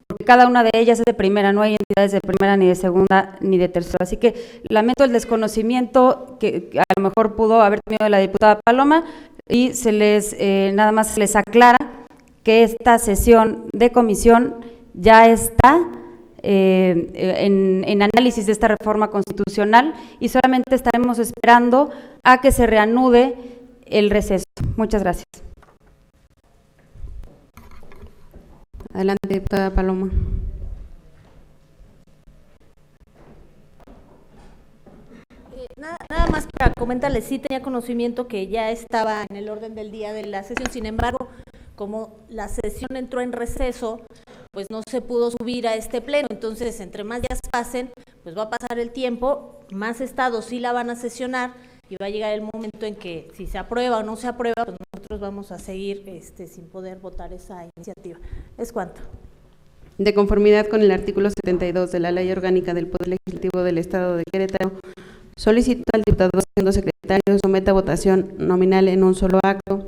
porque cada una de ellas es de primera, no hay entidades de primera, ni de segunda, ni de tercera. Así que lamento el desconocimiento que a lo mejor pudo haber tenido la diputada Paloma, y nada más se les aclara que esta sesión de comisión ya está en análisis de esta reforma constitucional y solamente estaremos esperando a que se reanude el receso. Muchas gracias. Adelante, diputada Paloma. Nada más para comentarles, sí tenía conocimiento que ya estaba en el orden del día de la sesión, sin embargo, como la sesión entró en receso, pues no se pudo subir a este pleno, entonces entre más días pasen, pues va a pasar el tiempo, más estados sí la van a sesionar y va a llegar el momento en que si se aprueba o no se aprueba, pues nosotros vamos a seguir sin poder votar esa iniciativa. ¿Es cuánto? De conformidad con el artículo 72 de la Ley Orgánica del Poder Legislativo del Estado de Querétaro, solicito al diputado segundo secretario someta a votación nominal en un solo acto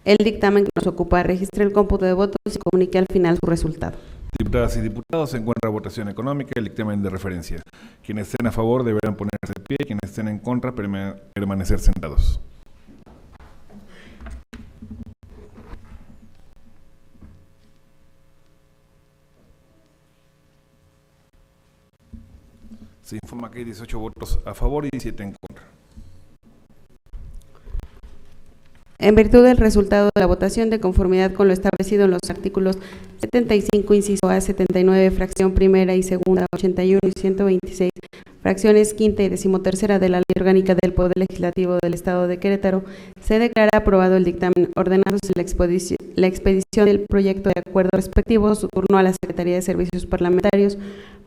el dictamen que nos ocupa, registre el cómputo de votos y comunique al final su resultado. Diputadas y diputados, se encuentra votación económica el dictamen de referencia. Quienes estén a favor deberán ponerse de pie, quienes estén en contra permanecer sentados. Se informa que hay 18 votos a favor y 17 en contra. En virtud del resultado de la votación, de conformidad con lo establecido en los artículos 75, inciso A, 79, fracción primera y segunda, 81 y 126, fracciones quinta y decimotercera de la Ley Orgánica del Poder Legislativo del Estado de Querétaro, se declara aprobado el dictamen, ordenándose la expedición del proyecto de acuerdo respectivo, su turno a la Secretaría de Servicios Parlamentarios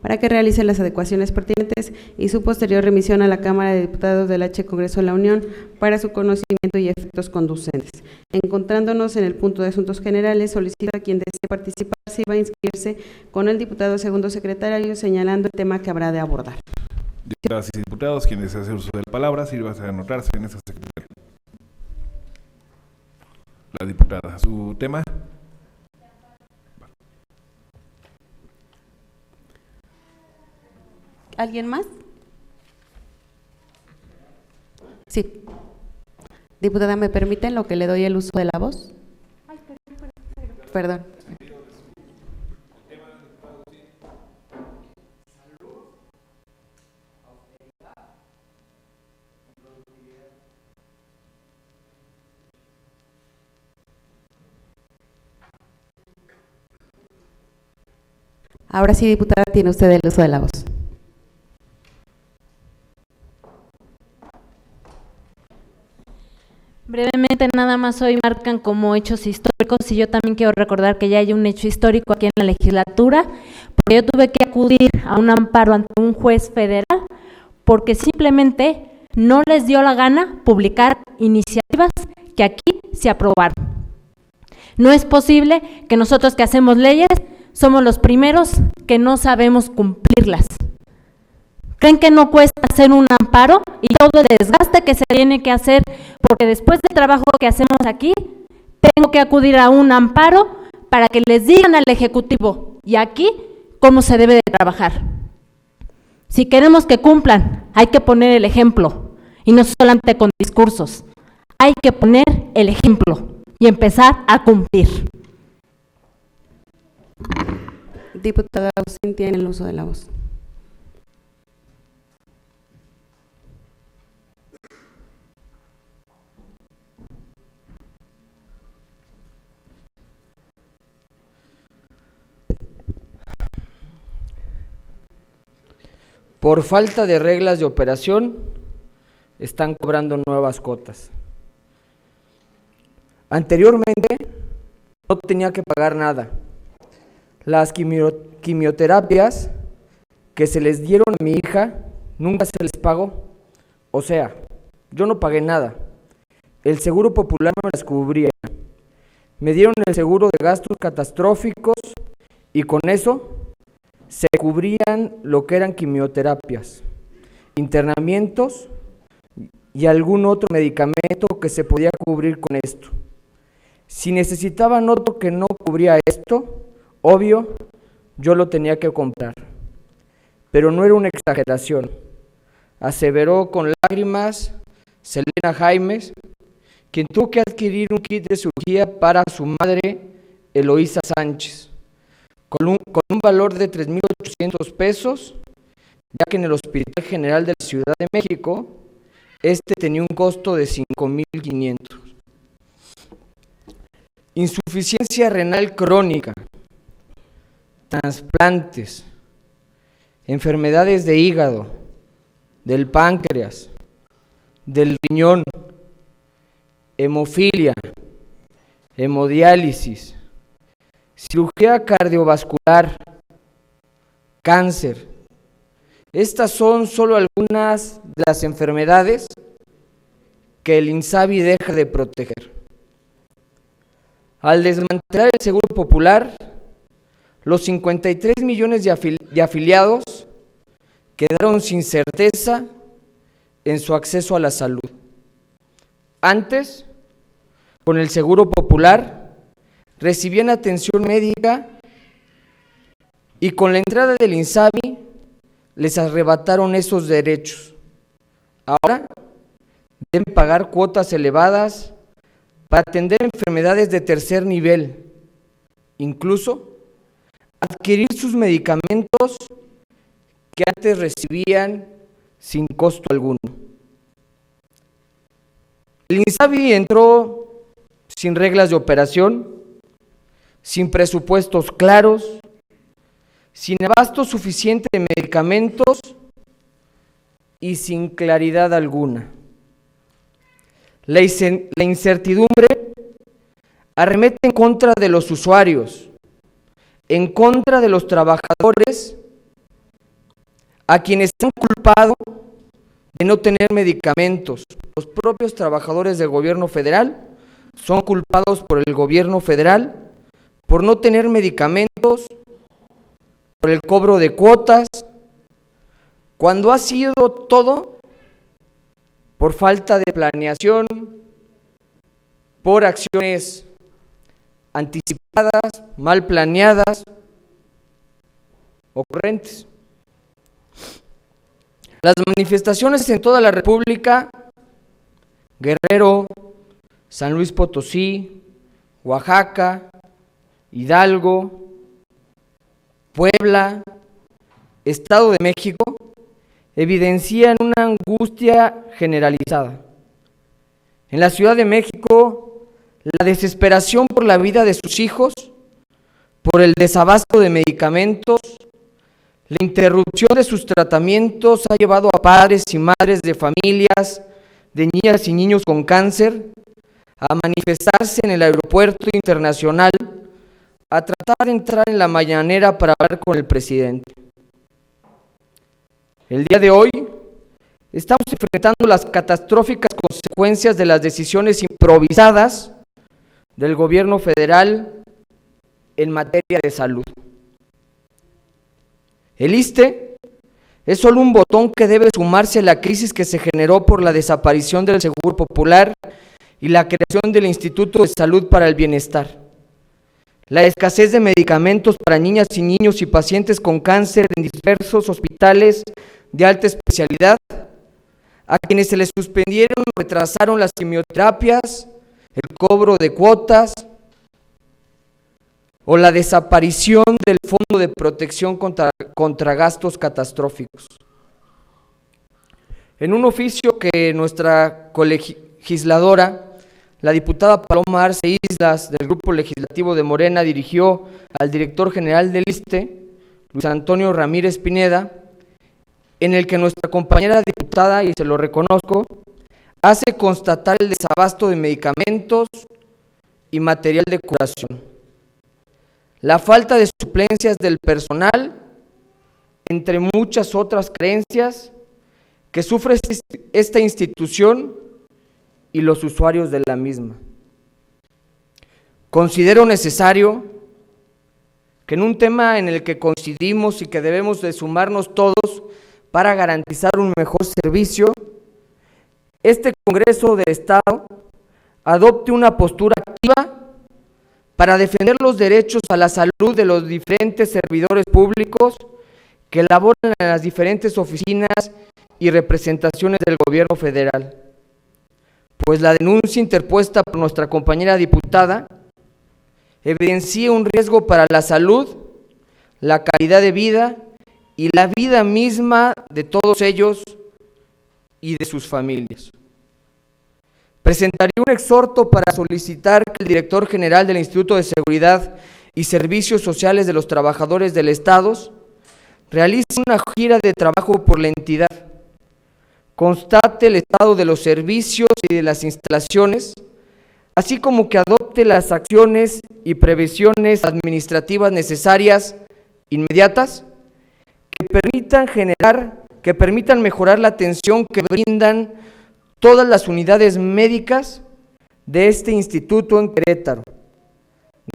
para que realice las adecuaciones pertinentes y su posterior remisión a la Cámara de Diputados del H. Congreso de la Unión para su conocimiento y efectos conducentes. Encontrándonos en el punto de asuntos generales, solicito a quien desee participar si va a inscribirse con el diputado segundo secretario, señalando el tema que habrá de abordar. Diputadas y diputados, quienes deseen hacer uso de la palabra, sírvase a anotarse en esta secretaria. La diputada, su tema. ¿Alguien más? Sí. Diputada, ¿me permiten lo que le doy el uso de la voz? Perdón. Ahora sí, diputada, tiene usted el uso de la voz. Brevemente, nada más hoy marcan como hechos históricos y yo también quiero recordar que ya hay un hecho histórico aquí en la legislatura, porque yo tuve que acudir a un amparo ante un juez federal porque simplemente no les dio la gana publicar iniciativas que aquí se aprobaron. No es posible que nosotros que hacemos leyes somos los primeros que no sabemos cumplirlas. ¿Creen que no cuesta hacer un amparo y todo el desgaste que se tiene que hacer? Porque después del trabajo que hacemos aquí, tengo que acudir a un amparo para que les digan al Ejecutivo y aquí cómo se debe de trabajar. Si queremos que cumplan, hay que poner el ejemplo y no solamente con discursos. Hay que poner el ejemplo y empezar a cumplir. Diputada, usted tiene el uso de la voz. Por falta de reglas de operación, están cobrando nuevas cuotas. Anteriormente, no tenía que pagar nada. Las quimioterapias que se les dieron a mi hija, nunca se les pagó. O sea, yo no pagué nada. El Seguro Popular me las cubría. Me dieron el seguro de gastos catastróficos y con eso se cubrían lo que eran quimioterapias, internamientos y algún otro medicamento que se podía cubrir con esto. Si necesitaban otro que no cubría esto, obvio, yo lo tenía que comprar. Pero no era una exageración, aseveró con lágrimas Selena Jaimes, quien tuvo que adquirir un kit de cirugía para su madre, Eloísa Sánchez, con un valor de 3,800 pesos, ya que en el Hospital General de la Ciudad de México, este tenía un costo de 5,500. Insuficiencia renal crónica. trasplantes, enfermedades de hígado, del páncreas, del riñón, hemofilia, hemodiálisis, cirugía cardiovascular, cáncer. Estas son solo algunas de las enfermedades que el INSABI deja de proteger. Al desmantelar el Seguro Popular, los 53 millones de afiliados quedaron sin certeza en su acceso a la salud. Antes, con el Seguro Popular, recibían atención médica y con la entrada del INSABI les arrebataron esos derechos. Ahora deben pagar cuotas elevadas para atender enfermedades de tercer nivel, incluso adquirir sus medicamentos que antes recibían sin costo alguno. El INSABI entró sin reglas de operación, sin presupuestos claros, sin abasto suficiente de medicamentos y sin claridad alguna. La incertidumbre arremete en contra de los usuarios, en contra de los trabajadores, a quienes han culpado de no tener medicamentos. Los propios trabajadores del gobierno federal son culpados por el gobierno federal por no tener medicamentos, por el cobro de cuotas, cuando ha sido todo por falta de planeación, por acciones anticipadas, mal planeadas, ocurrentes. Las manifestaciones en toda la República, Guerrero, San Luis Potosí, Oaxaca, Hidalgo, Puebla, Estado de México, evidencian una angustia generalizada. En la Ciudad de México, la desesperación por la vida de sus hijos, por el desabasto de medicamentos, la interrupción de sus tratamientos ha llevado a padres y madres de familias, de niñas y niños con cáncer, a manifestarse en el aeropuerto internacional, a tratar de entrar en la mañanera para hablar con el presidente. El día de hoy estamos enfrentando las catastróficas consecuencias de las decisiones improvisadas del gobierno federal en materia de salud. El ISSSTE es solo un botón que debe sumarse a la crisis que se generó por la desaparición del Seguro Popular y la creación del Instituto de Salud para el Bienestar. La escasez de medicamentos para niñas y niños y pacientes con cáncer en diversos hospitales de alta especialidad, a quienes se les suspendieron o retrasaron las quimioterapias, el cobro de cuotas o la desaparición del Fondo de Protección contra Gastos Catastróficos. En un oficio que nuestra colegisladora, la diputada Paloma Arce Islas, del Grupo Legislativo de Morena, dirigió al director general del ISSSTE, Luis Antonio Ramírez Pineda, en el que nuestra compañera diputada, y se lo reconozco, hace constatar el desabasto de medicamentos y material de curación, la falta de suplencias del personal, entre muchas otras carencias que sufre esta institución y los usuarios de la misma. Considero necesario que en un tema en el que coincidimos y que debemos de sumarnos todos para garantizar un mejor servicio, este Congreso del Estado adopte una postura activa para defender los derechos a la salud de los diferentes servidores públicos que laboran en las diferentes oficinas y representaciones del gobierno federal. Pues la denuncia interpuesta por nuestra compañera diputada evidencia un riesgo para la salud, la calidad de vida y la vida misma de todos ellos y de sus familias. Presentaría un exhorto para solicitar que el director general del Instituto de Seguridad y Servicios Sociales de los Trabajadores del Estado realice una gira de trabajo por la entidad, constate el estado de los servicios y de las instalaciones, así como que adopte las acciones y previsiones administrativas necesarias inmediatas que permitan mejorar la atención que brindan todas las unidades médicas de este instituto en Querétaro,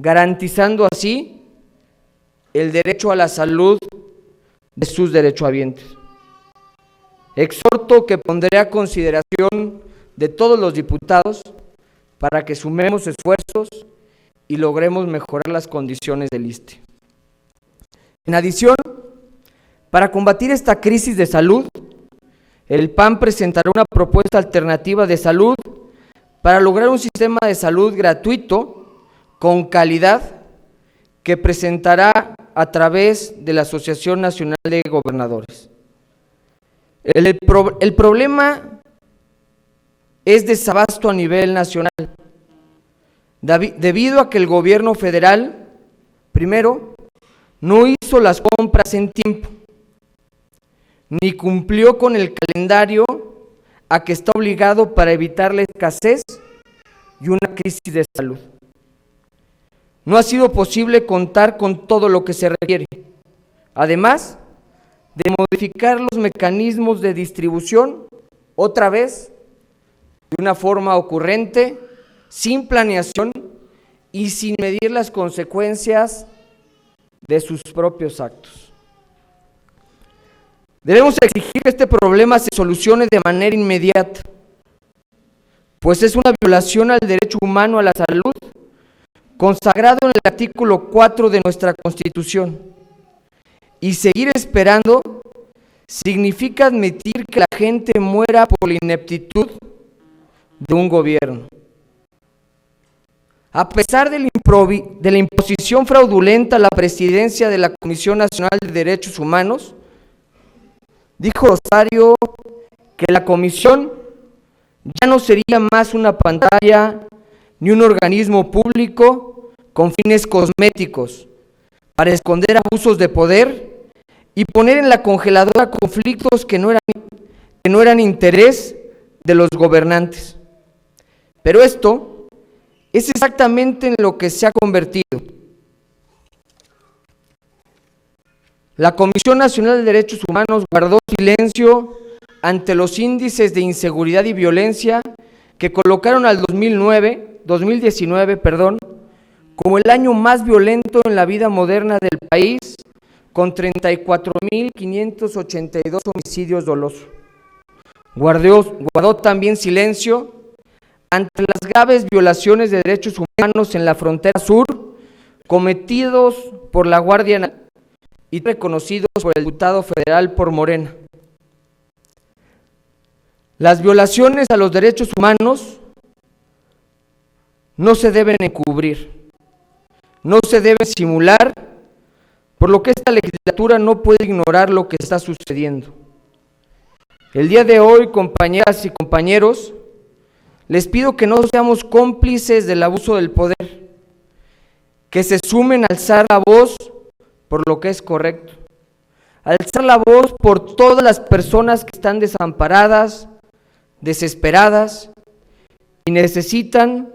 garantizando así el derecho a la salud de sus derechohabientes. Exhorto que pondré a consideración de todos los diputados para que sumemos esfuerzos y logremos mejorar las condiciones del ISSSTE. En adición, para combatir esta crisis de salud, el PAN presentará una propuesta alternativa de salud para lograr un sistema de salud gratuito, con calidad, que presentará a través de la Asociación Nacional de Gobernadores. El problema es desabasto a nivel nacional, debido a que el gobierno federal, primero, no hizo las compras en tiempo, ni cumplió con el calendario a que está obligado para evitar la escasez y una crisis de salud. No ha sido posible contar con todo lo que se requiere, además de modificar los mecanismos de distribución, otra vez, de una forma ocurrente, sin planeación y sin medir las consecuencias de sus propios actos. Debemos exigir que este problema se solucione de manera inmediata, pues es una violación al derecho humano a la salud, consagrado en el artículo 4 de nuestra Constitución, y seguir esperando significa admitir que la gente muera por la ineptitud de un gobierno. A pesar de la imposición fraudulenta a la presidencia de la Comisión Nacional de Derechos Humanos, dijo Rosario que la comisión ya no sería más una pantalla ni un organismo público con fines cosméticos para esconder abusos de poder y poner en la congeladora conflictos que no eran interés de los gobernantes. Pero esto es exactamente en lo que se ha convertido. La Comisión Nacional de Derechos Humanos guardó silencio ante los índices de inseguridad y violencia que colocaron al 2019 como el año más violento en la vida moderna del país, con 34.582 homicidios dolosos. Guardó también silencio ante las graves violaciones de derechos humanos en la frontera sur, cometidos por la Guardia Nacional y reconocidos por el diputado federal por Morena. Las violaciones a los derechos humanos no se deben encubrir, no se deben simular, por lo que esta legislatura no puede ignorar lo que está sucediendo. El día de hoy, compañeras y compañeros, les pido que no seamos cómplices del abuso del poder, que se sumen a alzar la voz por lo que es correcto, alzar la voz por todas las personas que están desamparadas, desesperadas y necesitan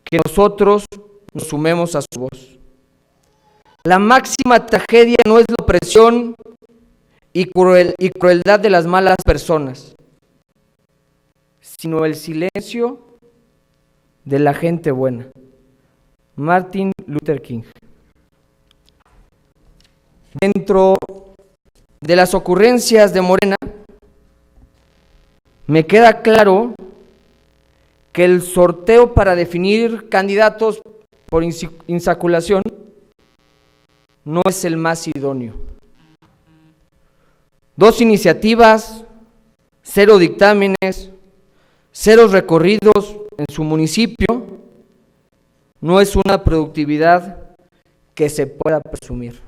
que nosotros nos sumemos a su voz. La máxima tragedia no es la opresión y crueldad de las malas personas, sino el silencio de la gente buena. Martin Luther King. Dentro de las ocurrencias de Morena, me queda claro que el sorteo para definir candidatos por insaculación no es el más idóneo. 2 iniciativas, 0 dictámenes, 0 recorridos en su municipio, no es una productividad que se pueda presumir.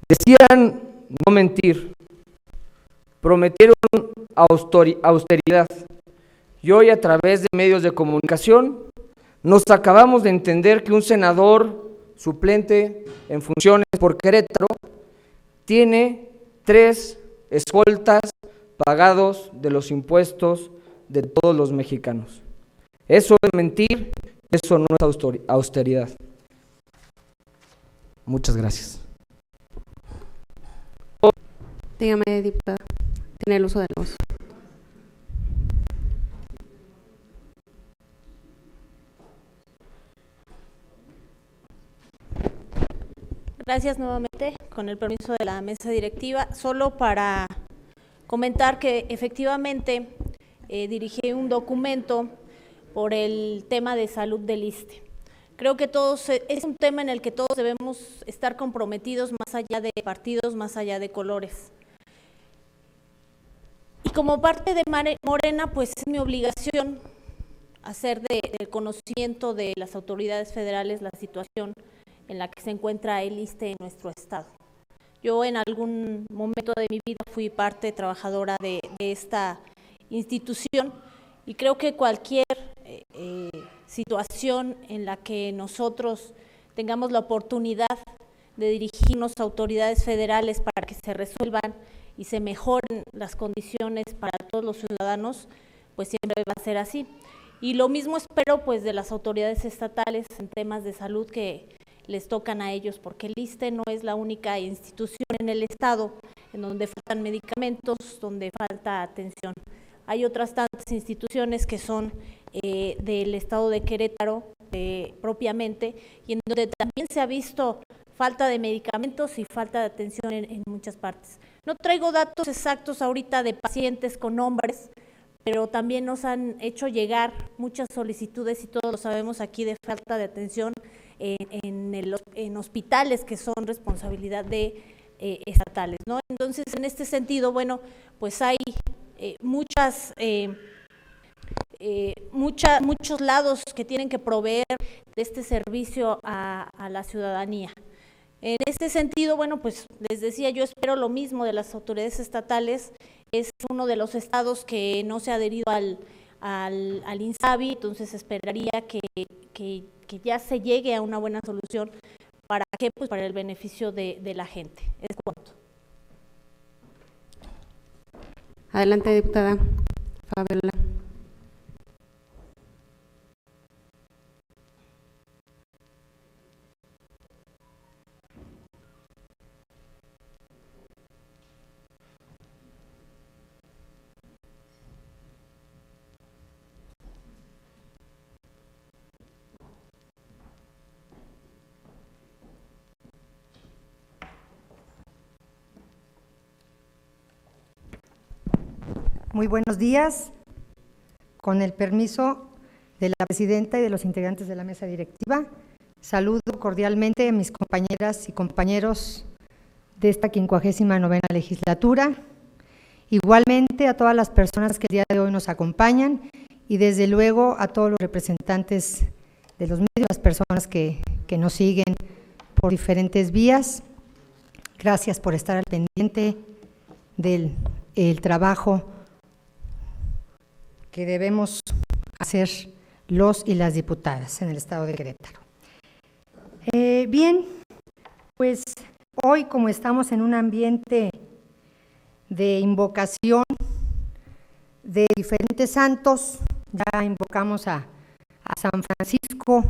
Decían no mentir, prometieron austeridad, y hoy a través de medios de comunicación Nos acabamos de entender que un senador suplente en funciones por Querétaro tiene 3 escoltas pagados de los impuestos de todos los mexicanos. Eso es mentir, eso no es austeridad. Muchas gracias. Dígame, diputada, tiene el uso de la voz. Gracias nuevamente, con el permiso de la mesa directiva. Solo para comentar que efectivamente dirigí un documento por el tema de salud del ISSSTE. Creo que es un tema en el que todos debemos estar comprometidos más allá de partidos, más allá de colores. Y como parte de Morena, pues es mi obligación hacer del conocimiento de las autoridades federales la situación en la que se encuentra el ISSSTE en nuestro estado. Yo en algún momento de mi vida fui parte trabajadora de esta institución y creo que cualquier situación en la que nosotros tengamos la oportunidad de dirigirnos a autoridades federales para que se resuelvan y se mejoren las condiciones para todos los ciudadanos, pues siempre va a ser así. Y lo mismo espero pues de las autoridades estatales en temas de salud que les tocan a ellos, porque el ISSSTE no es la única institución en el estado en donde faltan medicamentos, donde falta atención. Hay otras tantas instituciones que son del estado de Querétaro propiamente, y en donde también se ha visto falta de medicamentos y falta de atención en muchas partes. No traigo datos exactos ahorita de pacientes con nombres, pero también nos han hecho llegar muchas solicitudes, y todos lo sabemos aquí, de falta de atención en hospitales que son responsabilidad de estatales, ¿no? Entonces, en este sentido, bueno, pues hay muchos lados que tienen que proveer de este servicio a la ciudadanía. En este sentido, bueno, pues les decía, yo espero lo mismo de las autoridades estatales. Es uno de los estados que no se ha adherido al INSABI, entonces esperaría que ya se llegue a una buena solución. ¿Para qué? Pues para el beneficio de la gente. Es cuanto. Adelante, diputada Fabiola. Muy buenos días. Con el permiso de la presidenta y de los integrantes de la mesa directiva, saludo cordialmente a mis compañeras y compañeros de esta 59ª legislatura, igualmente a todas las personas que el día de hoy nos acompañan y desde luego a todos los representantes de los medios, las personas que nos siguen por diferentes vías. Gracias por estar al pendiente del trabajo que debemos hacer los y las diputadas en el estado de Querétaro. Bien, pues hoy, como estamos en un ambiente de invocación de diferentes santos, ya invocamos a San Francisco,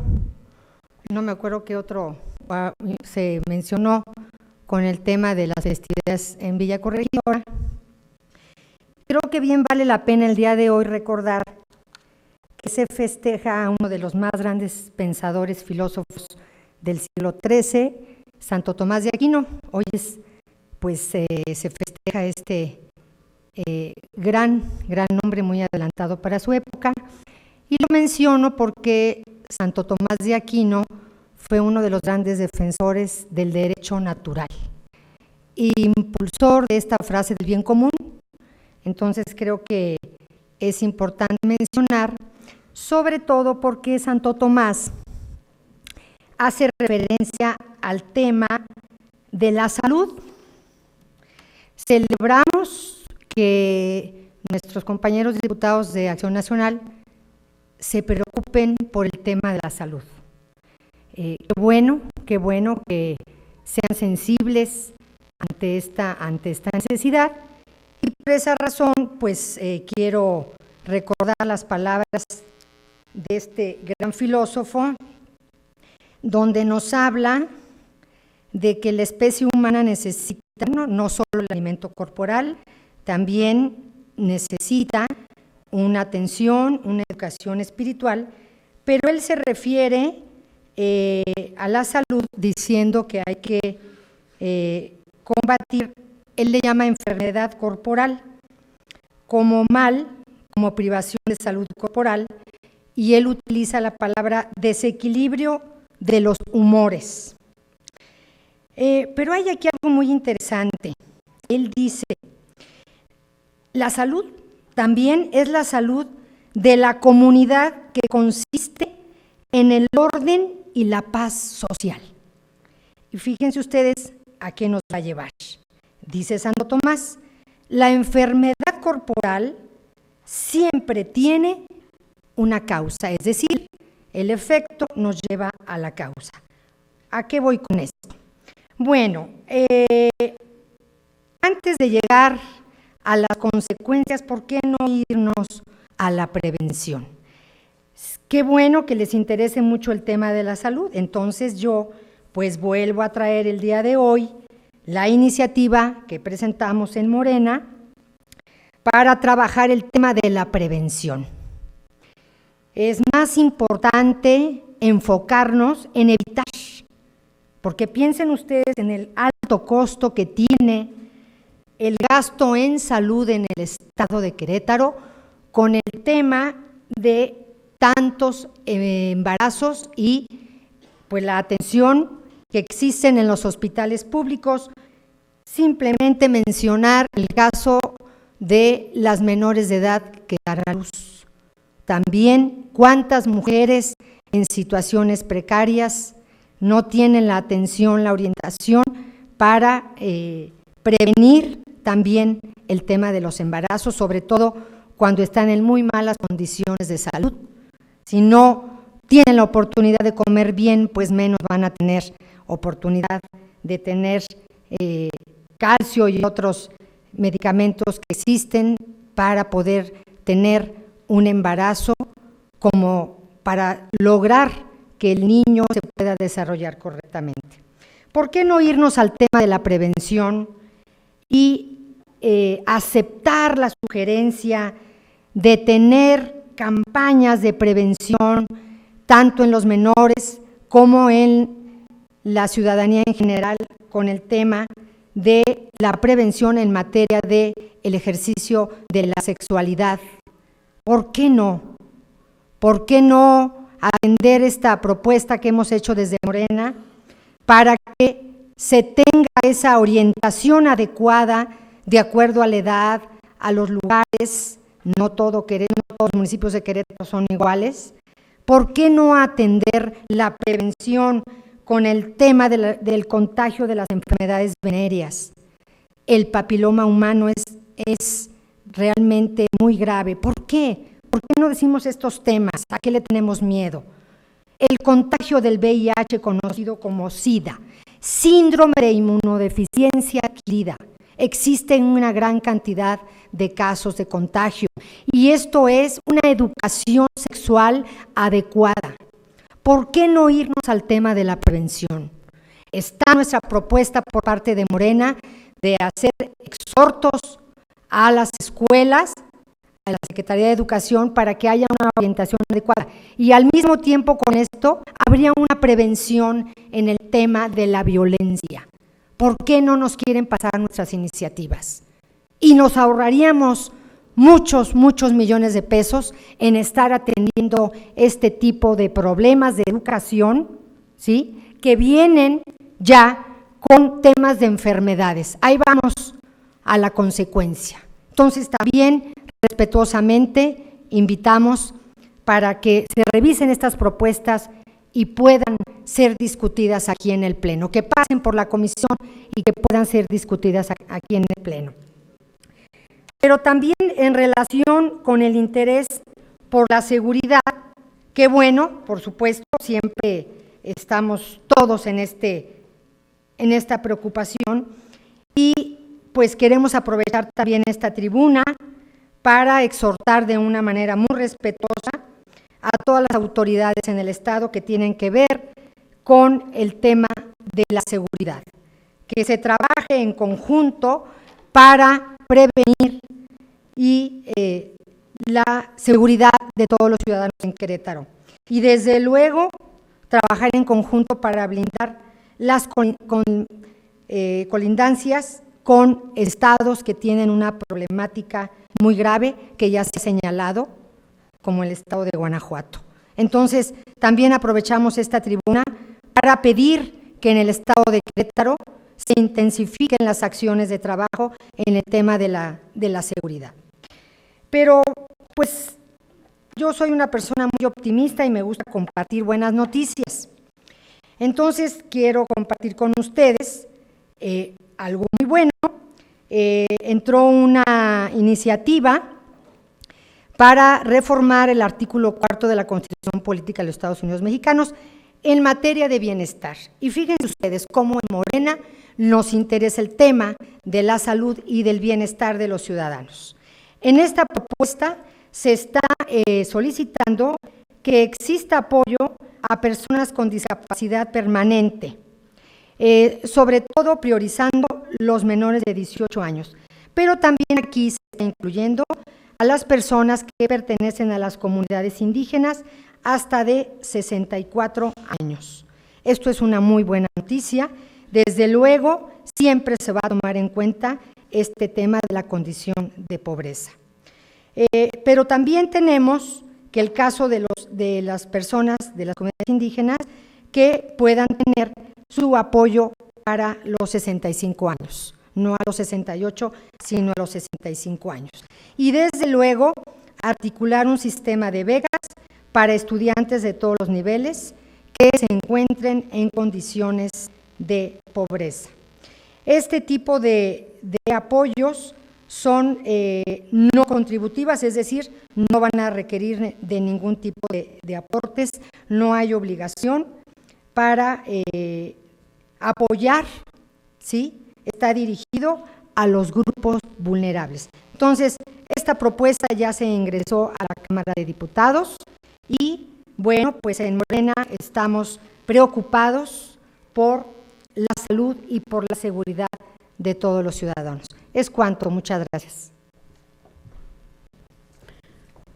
no me acuerdo qué otro se mencionó con el tema de las festividades en Villa Corregidora. Creo que bien vale la pena el día de hoy recordar que se festeja a uno de los más grandes pensadores, filósofos del siglo XIII, Santo Tomás de Aquino. Hoy se festeja este gran hombre muy adelantado para su época, y lo menciono porque Santo Tomás de Aquino fue uno de los grandes defensores del derecho natural y impulsor de esta frase del bien común. Entonces creo que es importante mencionar, sobre todo porque Santo Tomás hace referencia al tema de la salud. Celebramos que nuestros compañeros diputados de Acción Nacional se preocupen por el tema de la salud. Qué bueno que sean sensibles ante esta necesidad, y por esa razón pues quiero recordar las palabras de este gran filósofo, donde nos habla de que la especie humana necesita no solo el alimento corporal, también necesita una atención, una educación espiritual, pero él se refiere a la salud diciendo que hay que combatir, él le llama enfermedad corporal, como mal, como privación de salud corporal, y él utiliza la palabra desequilibrio de los humores. Pero hay aquí algo muy interesante. Él dice, la salud también es la salud de la comunidad, que consiste en el orden y la paz social. Y fíjense ustedes a qué nos va a llevar. Dice Santo Tomás, la enfermedad corporal siempre tiene una causa, es decir, el efecto nos lleva a la causa. ¿A qué voy con esto? Bueno, antes de llegar a las consecuencias, ¿por qué no irnos a la prevención? Qué bueno que les interese mucho el tema de la salud. Entonces yo pues vuelvo a traer el día de hoy la iniciativa que presentamos en Morena para trabajar el tema de la prevención. Es más importante enfocarnos en evitar, porque piensen ustedes en el alto costo que tiene el gasto en salud en el estado de Querétaro con el tema de tantos embarazos y pues la atención que existen en los hospitales públicos. Simplemente mencionar el caso de las menores de edad que dan a luz. También cuántas mujeres en situaciones precarias no tienen la atención, la orientación para prevenir también el tema de los embarazos, sobre todo cuando están en muy malas condiciones de salud. Si no tienen la oportunidad de comer bien, pues menos van a tener oportunidad de tener calcio y otros medicamentos que existen para poder tener un embarazo, como para lograr que el niño se pueda desarrollar correctamente. ¿Por qué no irnos al tema de la prevención y aceptar la sugerencia de tener campañas de prevención tanto en los menores como en la ciudadanía en general, con el tema de la prevención en materia de el ejercicio de la sexualidad? ¿Por qué no? ¿Por qué no atender esta propuesta que hemos hecho desde Morena para que se tenga esa orientación adecuada de acuerdo a la edad, a los lugares? No todos los municipios de Querétaro son iguales. ¿Por qué no atender la prevención con el tema del contagio de las enfermedades venéreas? El papiloma humano es realmente muy grave. ¿Por qué? ¿Por qué no decimos estos temas? ¿A qué le tenemos miedo? El contagio del VIH, conocido como SIDA, síndrome de inmunodeficiencia adquirida. Existen una gran cantidad de casos de contagio y esto es una educación sexual adecuada. ¿Por qué no irnos al tema de la prevención? Está nuestra propuesta por parte de Morena de hacer exhortos a las escuelas, a la Secretaría de Educación, para que haya una orientación adecuada. Y al mismo tiempo con esto, habría una prevención en el tema de la violencia. ¿Por qué no nos quieren pasar nuestras iniciativas? Y nos ahorraríamos muchos millones de pesos en estar atendiendo este tipo de problemas de educación, ¿sí?, que vienen ya con temas de enfermedades. Ahí vamos a la consecuencia. Entonces, también respetuosamente invitamos para que se revisen estas propuestas y puedan ser discutidas aquí en el Pleno, que pasen por la comisión y que puedan ser discutidas aquí en el Pleno. Pero también en relación con el interés por la seguridad, Qué bueno, por supuesto, siempre estamos todos en esta preocupación y pues queremos aprovechar también esta tribuna para exhortar de una manera muy respetuosa a todas las autoridades en el Estado que tienen que ver con el tema de la seguridad, que se trabaje en conjunto para prevenir y la seguridad de todos los ciudadanos en Querétaro. Y desde luego, trabajar en conjunto para blindar las colindancias con estados que tienen una problemática muy grave que ya se ha señalado, como el estado de Guanajuato. Entonces, también aprovechamos esta tribuna para pedir que en el estado de Querétaro se intensifiquen las acciones de trabajo en el tema de la seguridad. Pero, pues, yo soy una persona muy optimista y me gusta compartir buenas noticias. Entonces, quiero compartir con ustedes algo muy bueno. Entró una iniciativa para reformar el artículo 4 de la Constitución Política de los Estados Unidos Mexicanos en materia de bienestar. Y fíjense ustedes cómo en Morena nos interesa el tema de la salud y del bienestar de los ciudadanos. En esta propuesta se está solicitando que exista apoyo a personas con discapacidad permanente, sobre todo priorizando los menores de 18 años. Pero también aquí se está incluyendo a las personas que pertenecen a las comunidades indígenas hasta de 64 años. Esto es una muy buena noticia. Desde luego, siempre se va a tomar en cuenta este tema de la condición de pobreza. Pero también tenemos que el caso de las personas de las comunidades indígenas que puedan tener su apoyo para los 65 años, no a los 68, sino a los 65 años. Y desde luego, articular un sistema de becas para estudiantes de todos los niveles que se encuentren en condiciones de pobreza. Este tipo de apoyos son no contributivas, es decir, no van a requerir de ningún tipo de aportes, no hay obligación para apoyar, ¿sí? Está dirigido a los grupos vulnerables. Entonces, esta propuesta ya se ingresó a la Cámara de Diputados y, bueno, pues en Morena estamos preocupados por la salud y por la seguridad de todos los ciudadanos. Es cuanto, muchas gracias.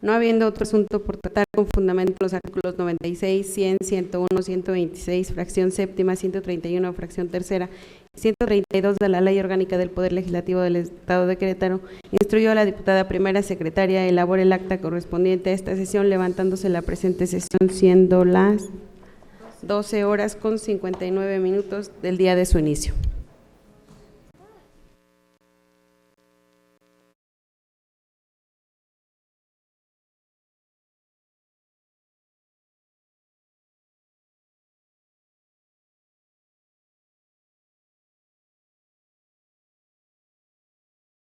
No habiendo otro asunto por tratar con fundamento los artículos 96, 100, 101, 126, fracción séptima, 131, fracción tercera, 132 de la Ley Orgánica del Poder Legislativo del Estado de Querétaro, instruyó a la diputada primera secretaria elabore el acta correspondiente a esta sesión, levantándose la presente sesión siendo las 12 horas con 59 minutos del día de su inicio.